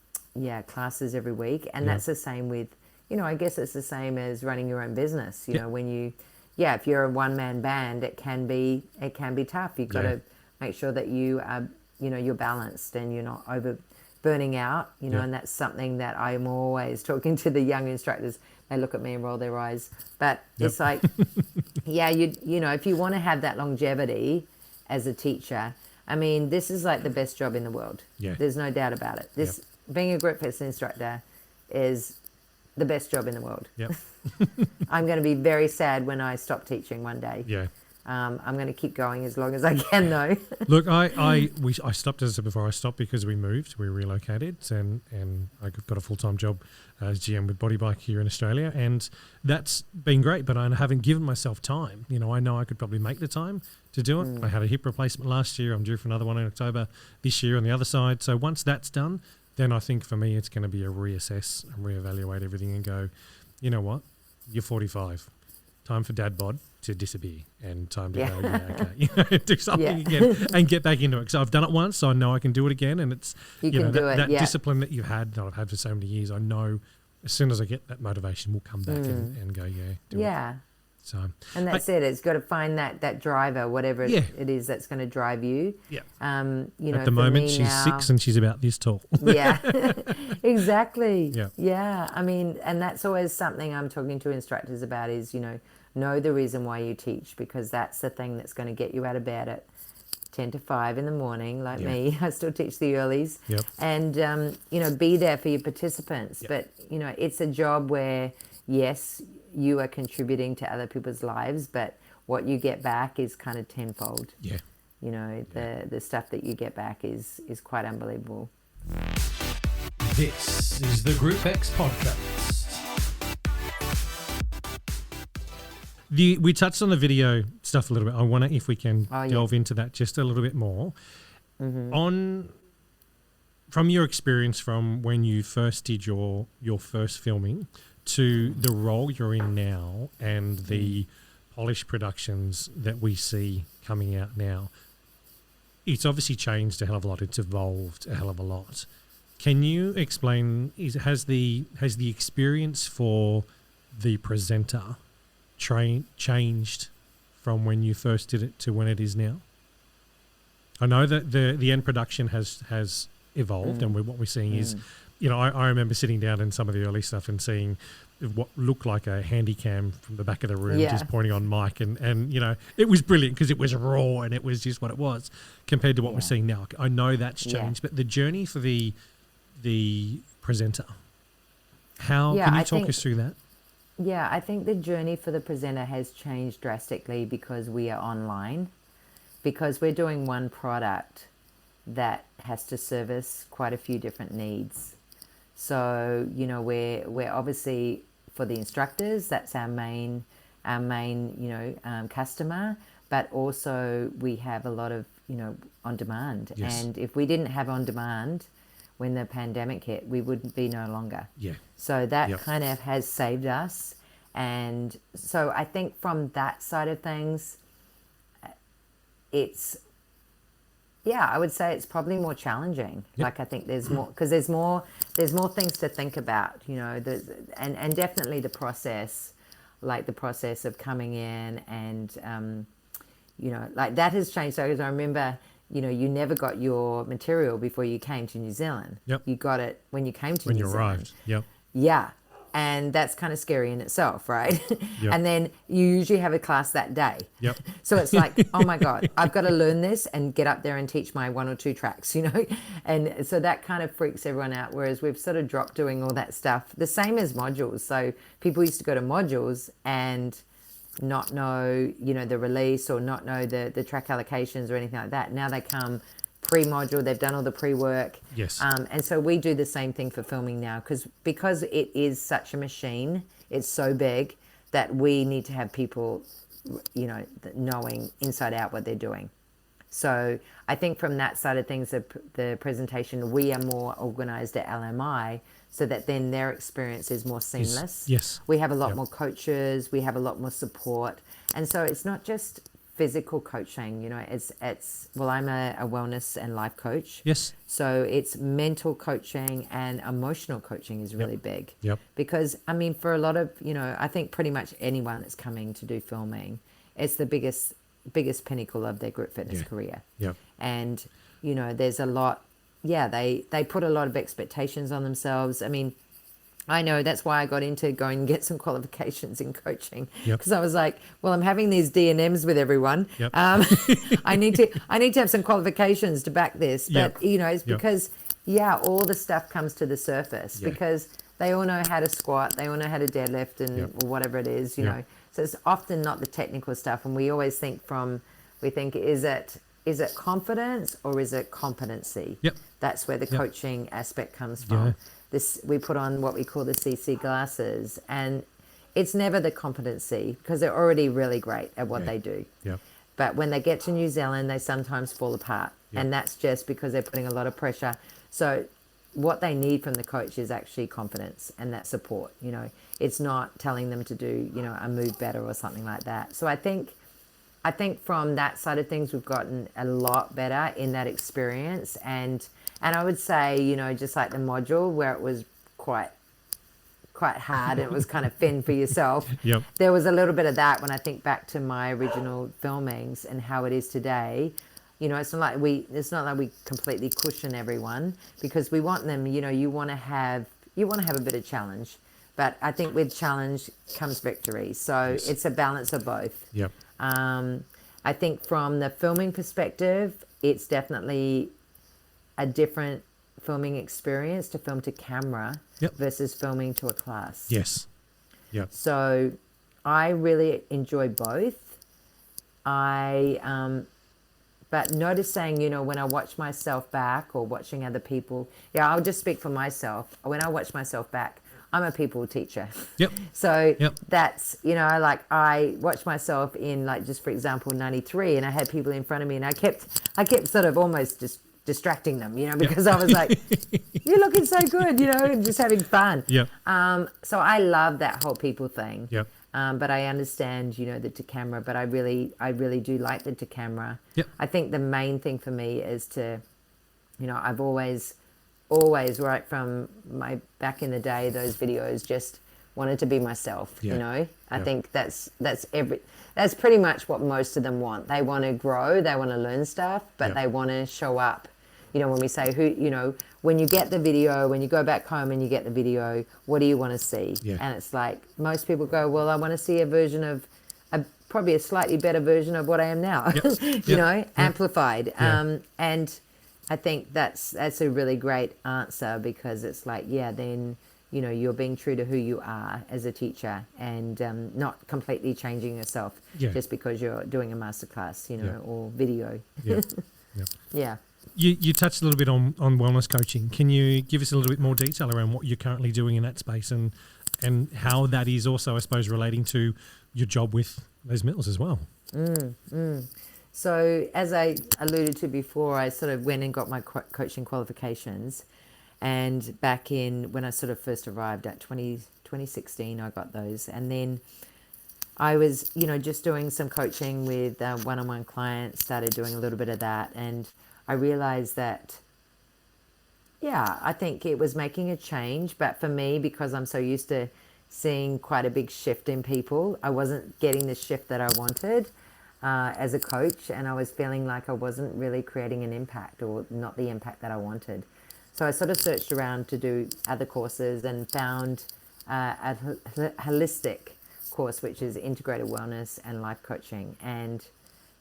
classes every week. And that's the same with, I guess it's the same as running your own business. When you, if you're a one-man band, it can be tough. You've got to make sure that you are, you're balanced and you're not overburdening burning out, and that's something that I'm always talking to the young instructors. They look at me and roll their eyes. But it's like, yeah, if you want to have that longevity as a teacher, I mean, this is like the best job in the world. Yeah. There's no doubt about it. Being a group fitness instructor is the best job in the world. Yep. I'm going to be very sad when I stop teaching one day. Yeah. I'm going to keep going as long as I can, though. Look, I stopped, as I said before, I stopped because we moved, we relocated, and I got a full-time job as GM with Body Bike here in Australia, and that's been great, but I haven't given myself time. I know I could probably make the time to do it. I had a hip replacement last year. I'm due for another one in October this year on the other side. So once that's done, then I think for me it's going to be a reassess and reevaluate everything and go, you know what, you're 45. Time for dad bod to disappear and time to go, okay, do something again and get back into it. So I've done it once, so I know I can do it again. And it's, that discipline that that I've had for so many years, I know as soon as I get that motivation, we'll come back and go, do it. So, and that's it. It's got to find that driver, whatever it is that's going to drive you. Yeah. At the moment, she's 6 and she's about this tall. Yeah, exactly. Yeah. Yeah. I mean, and that's always something I'm talking to instructors about is, know the reason why you teach, because that's the thing that's going to get you out of bed at 10 to 5 in the morning, like me. I still teach the earlies. Yep. And, be there for your participants. But, it's a job where, yes, you are contributing to other people's lives, but what you get back is kind of tenfold. Yeah. The stuff that you get back is quite unbelievable. This is the Group X podcast. We touched on the video stuff a little bit. I wonder if we can delve into that just a little bit more. From your experience from when you first did your first filming to the role you're in now and the polished productions that we see coming out now, it's obviously changed a hell of a lot. It's evolved a hell of a lot. Can you explain, has the experience for the presenter changed from when you first did it to when it is now? I know that the end production has evolved, and what we're seeing is, I remember sitting down in some of the early stuff and seeing what looked like a handy cam from the back of the room just pointing on mic, and it was brilliant because it was raw and it was just what it was compared to what we're seeing now. I know that's changed, but the journey for the presenter, can you talk us through that? Yeah, I think the journey for the presenter has changed drastically because we are online, because we're doing one product that has to service quite a few different needs. So, we're obviously, for the instructors, that's our main customer, but also we have a lot of, on demand. Yes. And if we didn't have on demand when the pandemic hit, we wouldn't be no longer. Yeah. So that kind of has saved us. And so I think from that side of things, I would say it's probably more challenging. Yep. Like I think there's more, because there's more things to think about, and definitely the process, like the process of coming in and, like that has changed. So as I remember, you never got your material before you came to New Zealand. Yep. You got it when you came to New Zealand. When you arrived. Yep. Yeah. And that's kind of scary in itself, right? Yep. And then you usually have a class that day. Yep. So it's like, oh my God, I've got to learn this and get up there and teach my 1 or 2 tracks, And so that kind of freaks everyone out, whereas we've sort of dropped doing all that stuff. The same as modules. So people used to go to modules and not know, the release or not know the track allocations or anything like that. Now they come pre-module, they've done all the pre-work. Yes. And so we do the same thing for filming now because it is such a machine, it's so big that we need to have people, knowing inside out what they're doing. So I think from that side of things, the presentation, we are more organized at LMI so that then their experience is more seamless. Yes. We have a lot more coaches, we have a lot more support. And so it's not just physical coaching, I'm a wellness and life coach. Yes. So it's mental coaching and emotional coaching is really big. Yep. Because, for a lot of, I think pretty much anyone that's coming to do filming, it's the biggest pinnacle of their group fitness career. Yep. And, there's a lot, they put a lot of expectations on themselves. I mean, I know that's why I got into going and get some qualifications in coaching, because I was like, well, I'm having these D&Ms with everyone. I need to have some qualifications to back this. But it's because all the stuff comes to the surface because they all know how to squat, they all know how to deadlift and or whatever it is, you know. So it's often not the technical stuff, and we always think is it confidence or is it competency? That's where the coaching aspect comes from. We put on what we call the CC glasses, and it's never the competency because they're already really great at what they do. But when they get to New Zealand, they sometimes fall apart, and that's just because they're putting a lot of pressure. So what they need from the coach is actually confidence and that support. You know, it's not telling them to do, you know, a move better or something like that. So I think from that side of things, we've gotten a lot better in that experience. And I would say, you know, just like the module where it was quite hard, it was kind of fend for yourself. There was a little bit of that when I think back to my original filmings and how it is today. You know, it's not like we completely cushion everyone, because we want them, you know, you want to have a bit of challenge. But I think with challenge comes victory. So it's a balance of both. I think from the filming perspective, it's definitely a different filming experience to film to camera versus filming to a class. So I really enjoy both. But noticing, you know, when I watch myself back or watching other people, I'll just speak for myself. When I watch myself back, I'm a people teacher. So that's, you know, like I watched myself in, like, just for example, 93, and I had people in front of me, and I kept sort of almost just distracting them, you know, because I was like, you're looking so good, you know, and just having fun. So I love that whole people thing. But I understand, you know, the to camera, but I really do like the to camera. I think the main thing for me is to, you know, I've always right from my back in the day, those videos, just wanted to be myself. You know, I think that's pretty much what most of them want. They want to grow, they want to learn stuff, but they want to show up. You know, when we say you know, when you get the video, when you go back home and you get the video, what do you want to see? And it's like, most people go, well, I want to see a version of, probably a slightly better version of what I am now, you know, amplified. And I think that's a really great answer, because it's like, then, you know, you're being true to who you are as a teacher, and not completely changing yourself just because you're doing a masterclass, you know, or video. You touched a little bit on wellness coaching. Can you give us a little bit more detail around what you're currently doing in that space, and how that is also, I suppose, relating to your job with Les Mills as well? So as I alluded to before, I sort of went and got my coaching qualifications, and back in when I sort of first arrived at 2016, I got those. And then I was, you know, just doing some coaching with one-on-one clients, started doing a little bit of that, and I realized that, I think it was making a change. But for me, because I'm so used to seeing quite a big shift in people, I wasn't getting the shift that I wanted as a coach, and I was feeling like I wasn't really creating an impact, or not the impact that I wanted. So I sort of searched around to do other courses, and found a holistic course, which is integrated wellness and life coaching. And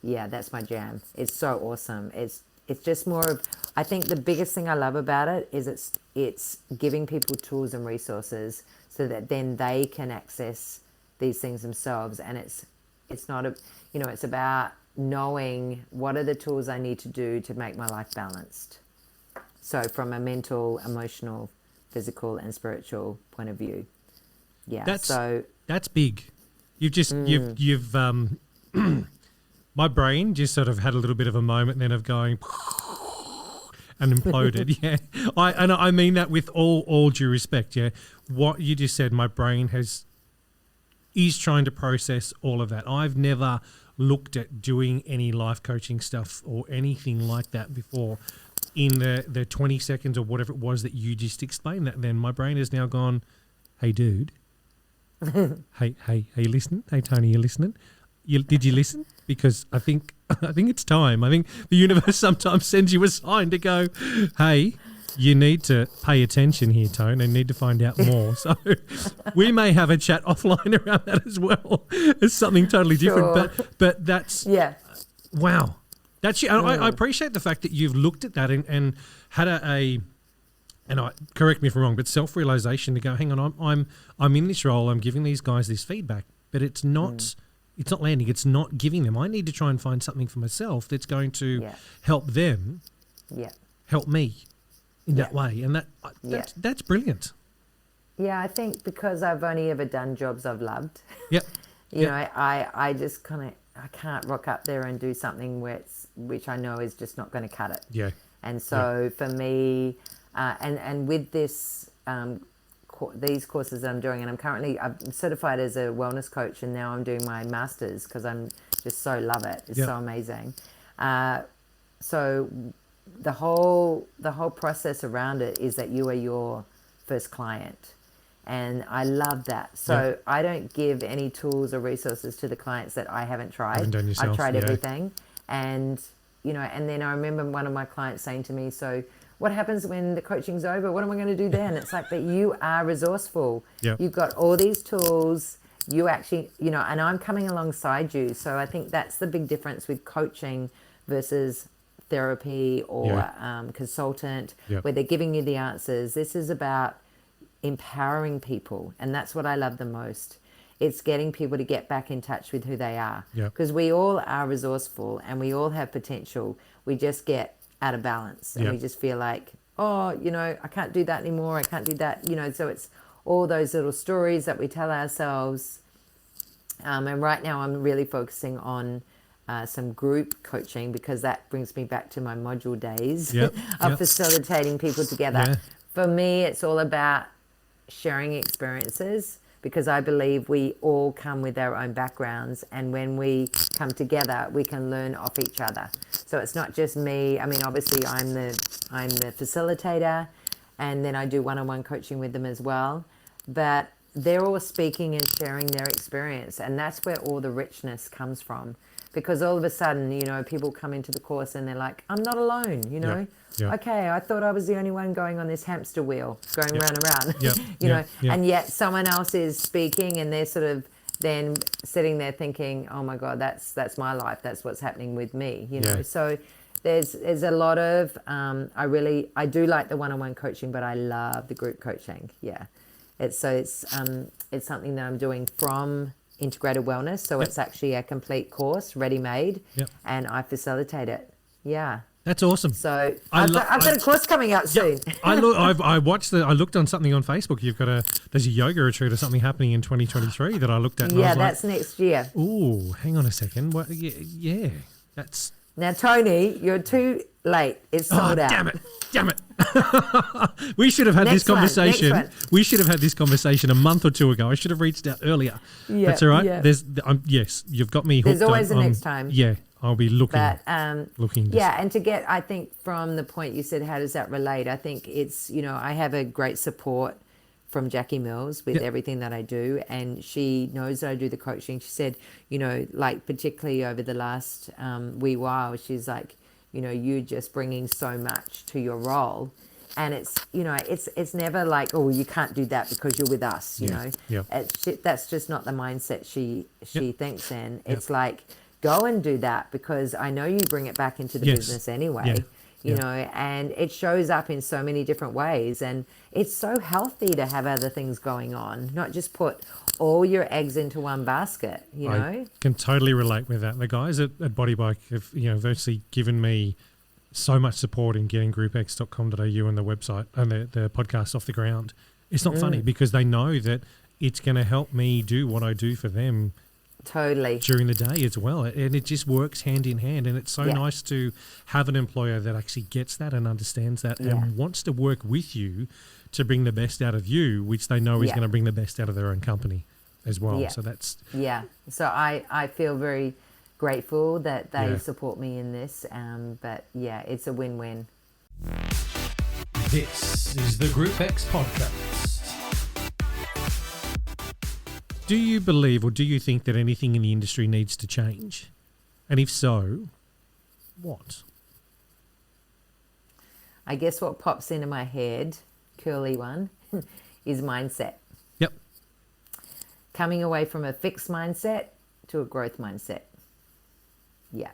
that's my jam. It's so awesome. It's just more of, I think the biggest thing I love about it is it's giving people tools and resources so that then they can access these things themselves. And it's not it's about knowing what are the tools I need to do to make my life balanced. So from a mental, emotional, physical, and spiritual point of view. That's big. You've my brain just sort of had a little bit of a moment then of going and imploded. I mean that with all due respect. What you just said, my brain is trying to process all of that. I've never looked at doing any life coaching stuff or anything like that before. In the 20 seconds or whatever it was that you just explained that, then my brain has now gone, hey dude, hey, you listening? Hey Tony, you listening? Did you listen? because I think it's time. I think the universe sometimes sends you a sign to go, hey, you need to pay attention here, Tone, and need to find out more. So we may have a chat offline around that as well. It's something totally different. But that's wow. That's I appreciate the fact that you've looked at that and had and correct me if I'm wrong, but self-realization to go, hang on, I'm in this role, I'm giving these guys this feedback, but it's not landing, it's not giving them. I need to try and find something for myself that's going to help them, help me in that way, and that's brilliant. Yeah, I think because I've only ever done jobs I've loved. Yep. You know, I just kind of I can't rock up there and do something which I know is just not going to cut it. Yeah. And so for me, and with this these courses that I'm doing, and I'm certified as a wellness coach, and now I'm doing my master's because I'm just so love it. It's so amazing. So the whole process around it is that you are your first client. And I love that. So I don't give any tools or resources to the clients that I haven't tried. I've tried everything. And, you know, and then I remember one of my clients saying to me, so what happens when the coaching's over? What am I going to do then? It's like, but you are resourceful. You've got all these tools. You actually, you know, and I'm coming alongside you. So I think that's the big difference with coaching versus therapy or consultant, where they're giving you the answers. This is about empowering people, and that's what I love the most. It's getting people to get back in touch with who they are, because we all are resourceful and we all have potential. We just get out of balance and we just feel like, oh, you know, I can't do that anymore, I can't do that, you know. So it's all those little stories that we tell ourselves. And right now I'm really focusing on some group coaching, because that brings me back to my module days of facilitating people together. For me, it's all about sharing experiences, because I believe we all come with our own backgrounds, and when we come together we can learn off each other. So it's not just me. I mean, obviously I'm the facilitator, and then I do one-on-one coaching with them as well, but they're all speaking and sharing their experience, and that's where all the richness comes from. Because all of a sudden, you know, people come into the course and they're like, I'm not alone, you know. Okay, I thought I was the only one going on this hamster wheel, going round and round, you know. And yet someone else is speaking, and they're sort of then sitting there thinking, oh my God, that's my life. That's what's happening with me, you know. So there's a lot of, I do like the one-on-one coaching, but I love the group coaching. It's something that I'm doing from Integrated Wellness, so it's actually a complete course, ready-made, and I facilitate it. That's awesome. So I've got a course coming out soon. I looked on something on Facebook. There's a yoga retreat or something happening in 2023 that I looked at. And I was that's next year. Oh, hang on a second. What? That's. Now, Tony, you're too late. It's sold out. Damn it. We should have had this conversation. We should have had this conversation a month or two ago. I should have reached out earlier. That's all right. Yes, you've got me hooked. There's always a next time. I'll be looking. But, looking. And to get, I think from the point you said, how does that relate? I think it's, you know, I have a great support from Jackie Mills with everything that I do, and she knows that I do the coaching. She said, you know, like particularly over the last wee while, she's like, you know, you're just bringing so much to your role, and it's, you know, it's never like, oh, you can't do that because you're with us, you know. That's just not the mindset she thinks in. It's like, go and do that, because I know you bring it back into the business anyway. You know, and it shows up in so many different ways, and it's so healthy to have other things going on, not just put all your eggs into one basket, you know. I can totally relate with that. The guys at Body Bike have, you know, virtually given me so much support in getting groupx.com.au and the website and the podcast off the ground. It's not funny, because they know that it's going to help me do what I do for them during the day as well, and it just works hand in hand. And it's so nice to have an employer that actually gets that and understands that and wants to work with you to bring the best out of you, which they know is going to bring the best out of their own company as well. So that's so I feel very grateful that they support me in this, but it's a win-win. This is the Group X podcast. Do you believe, or do you think that anything in the industry needs to change? And if so, what? I guess what pops into my head, curly one, is mindset. Yep. Coming away from a fixed mindset to a growth mindset. Yeah.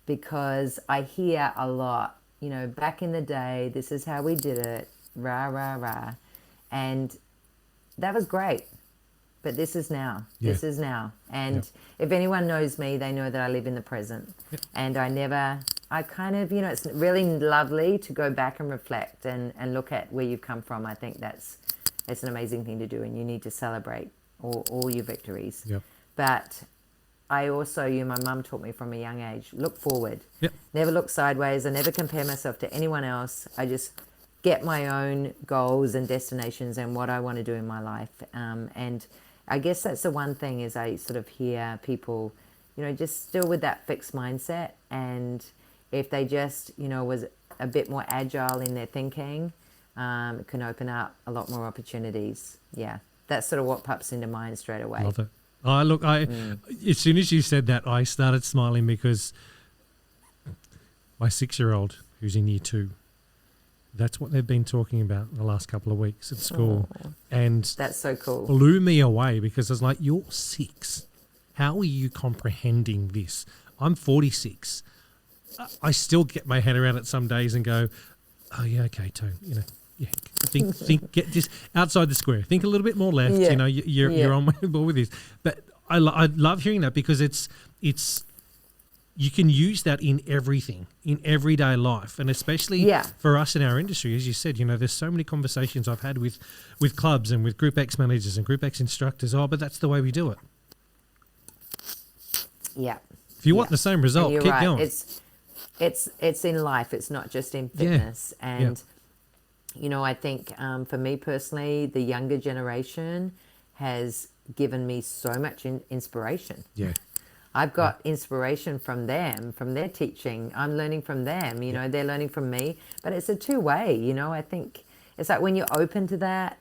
Because I hear a lot, back in the day, this is how we did it, rah, rah, rah. And that was great. But this is now. Yeah. This is now. And if anyone knows me, they know that I live in the present. Yep. And I kind of, it's really lovely to go back and reflect and look at where you've come from. I think it's an amazing thing to do, and you need to celebrate all your victories. Yep. But I also, my mum taught me from a young age, look forward. Yep. Never look sideways. I never compare myself to anyone else. I just get my own goals and destinations and what I want to do in my life. And I guess that's the one thing is I sort of hear people, just still with that fixed mindset. And if they just, was a bit more agile in their thinking, it can open up a lot more opportunities. Yeah, that's sort of what pops into mind straight away. Love it. As soon as you said that, I started smiling because my 6-year-old, who's in year 2, that's what they've been talking about the last couple of weeks at school. Aww. And that's so cool. Blew me away because I was like, you're 6. How are you comprehending this? I'm 46. I still get my head around it some days and go, oh, yeah, okay, Tone, think, get just outside the square. Think a little bit more left, you're on board with this. But I love hearing that because it's you can use that in everything, in everyday life, and especially for us in our industry. As you said, there's so many conversations I've had with clubs and with Group X managers and Group X instructors. Oh, but that's the way we do it. Yeah. If you want the same result, keep going. It's in life. It's not just in fitness. And, I think for me personally, the younger generation has given me so much inspiration. Yeah. I've got inspiration from them, from their teaching. I'm learning from them, they're learning from me. But it's a two-way, I think it's like when you're open to that,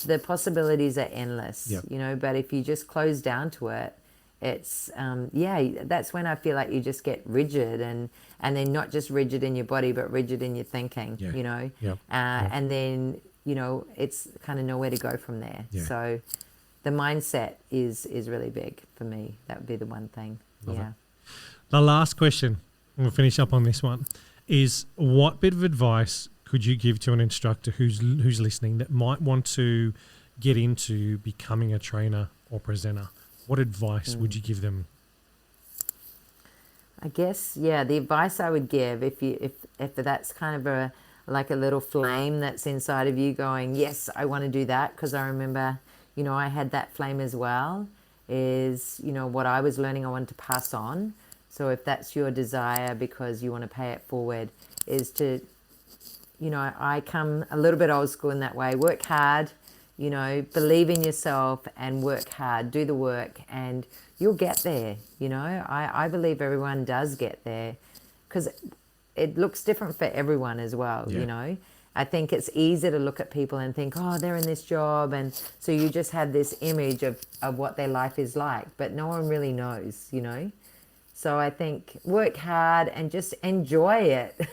the possibilities are endless, but if you just close down to it, it's, that's when I feel like you just get rigid and then not just rigid in your body, but rigid in your thinking, and then, it's kind of nowhere to go from there. Yeah. So the mindset is really big for me. That would be the one thing. Love it. The last question, and we'll finish up on this one, is what bit of advice could you give to an instructor who's listening that might want to get into becoming a trainer or presenter? What advice would you give them? I guess, the advice I would give, if that's kind of a little flame that's inside of you going, yes, I want to do that, because I remember, I had that flame as well, is, what I was learning I wanted to pass on. So if that's your desire because you want to pay it forward, is to, I come a little bit old school in that way. Work hard, believe in yourself and work hard, do the work, and you'll get there. I believe everyone does get there because it looks different for everyone as well, I think it's easy to look at people and think, oh, they're in this job. And so you just have this image of what their life is like, but no one really knows, So I think work hard and just enjoy it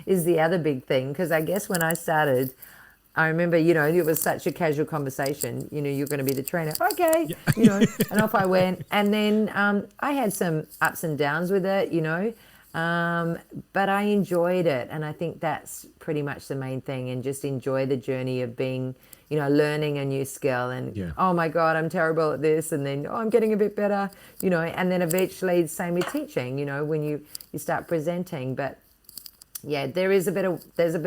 is the other big thing. Because I guess when I started, I remember, it was such a casual conversation, you're going to be the trainer. Okay, and off I went. And then I had some ups and downs with it, but I enjoyed it. And I think that's pretty much the main thing. And just enjoy the journey of being, learning a new skill. And, oh, my God, I'm terrible at this. And then, I'm getting a bit better, and then eventually same with teaching, when you start presenting. But, there's a bit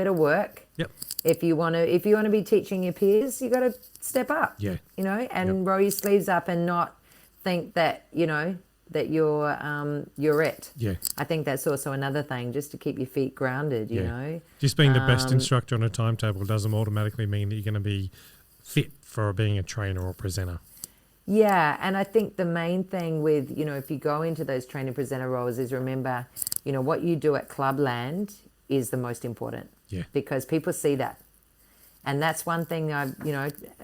of work. Yep. If you want to be teaching your peers, you got to step up. Yeah. And roll your sleeves up and not think that that you're it. Yeah. I think that's also another thing, just to keep your feet grounded. You know. Just being the best instructor on a timetable doesn't automatically mean that you're going to be fit for being a trainer or presenter. Yeah, and I think the main thing with if you go into those trainer presenter roles is remember, what you do at Clubland is the most important. Yeah. Because people see that. And that's one thing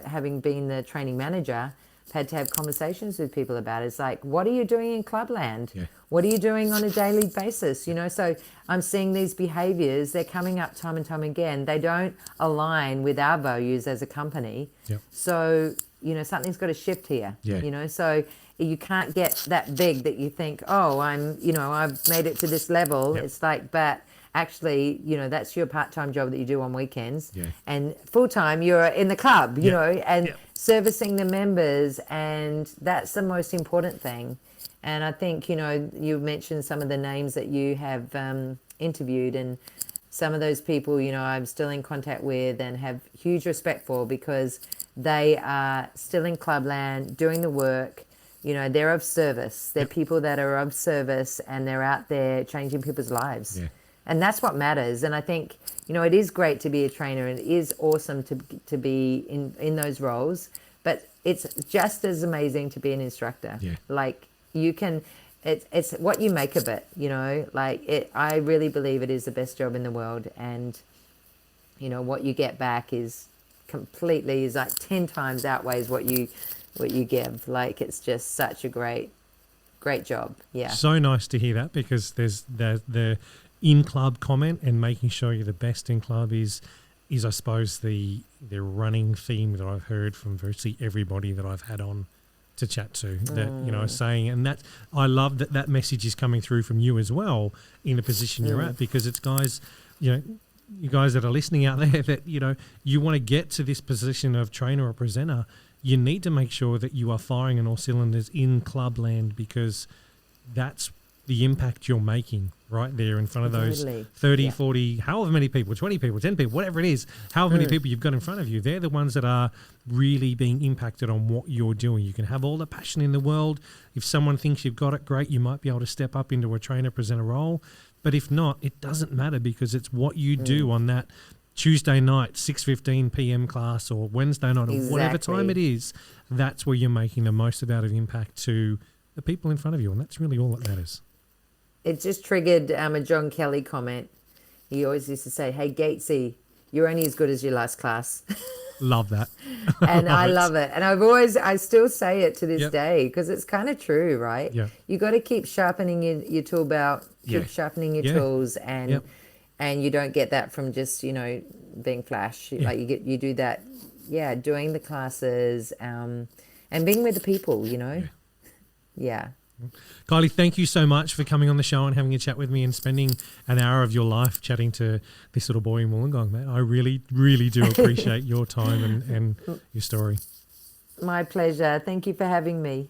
having been the training manager, had to have conversations with people about. It's like, what are you doing in Clubland? Yeah. What are you doing on a daily basis? You know, so I'm seeing these behaviors. They're coming up time and time again. They don't align with our values as a company. Yep. So, you know, something's got to shift here. Yeah. You know, so you can't get that big that you think, oh, I've made it to this level. Yep. It's like, but actually, you know, that's your part-time job that you do on weekends. Yeah. And full-time, you're in the club, you Yep. know, and Yep. servicing the members. And that's the most important thing. And I think, you know, you mentioned some of the names that you have interviewed, and some of those people, you know, I'm still in contact with and have huge respect for, because they are still in Clubland doing the work. You know, they're of service. They're people that are of service, and they're out there changing people's lives. Yeah. And that's what matters. And I think, you know, it is great to be a trainer, and it is awesome to be in those roles, but it's just as amazing to be an instructor. Yeah. Like, you can, it's what you make of it, you know, like I really believe it is the best job in the world. And, you know, what you get back is like 10 times outweighs what you give. Like, it's just such a great job. Yeah. So nice to hear that, because there's the in-club comment, and making sure you're the best in club is I suppose the running theme that I've heard from virtually everybody that I've had on to chat to, that, you know, saying, and that I love that message is coming through from you as well in the position you're at, because it's guys, you know, you guys that are listening out there that, you know, you want to get to this position of trainer or presenter, you need to make sure that you are firing on all cylinders in Clubland, because that's the impact you're making right there in front of those 30, 40, however many people, 20 people, 10 people, whatever it is, however many people you've got in front of you. They're the ones that are really being impacted on what you're doing. You can have all the passion in the world. If someone thinks you've got it, great, you might be able to step up into a trainer presenter role. But if not, it doesn't matter, because it's what you do on that Tuesday night, 6:15 p.m. class, or Wednesday night, or whatever time it is. That's where you're making the most amount of impact to the people in front of you, and that's really all that matters. It just triggered a John Kelly comment. He always used to say, "Hey, Gatesy, you're only as good as your last class." Love that. And I love it. And I still say it to this day, because it's kind of true, right? Yeah. You got to keep sharpening your tool belt, keep sharpening your tools, and you don't get that from just, you know, being flash. Like, you do that, doing the classes, and being with the people, you know. Yeah. Kylie, thank you so much for coming on the show and having a chat with me and spending an hour of your life chatting to this little boy in Wollongong, mate. I really, really do appreciate your time and your story. My pleasure. Thank you for having me.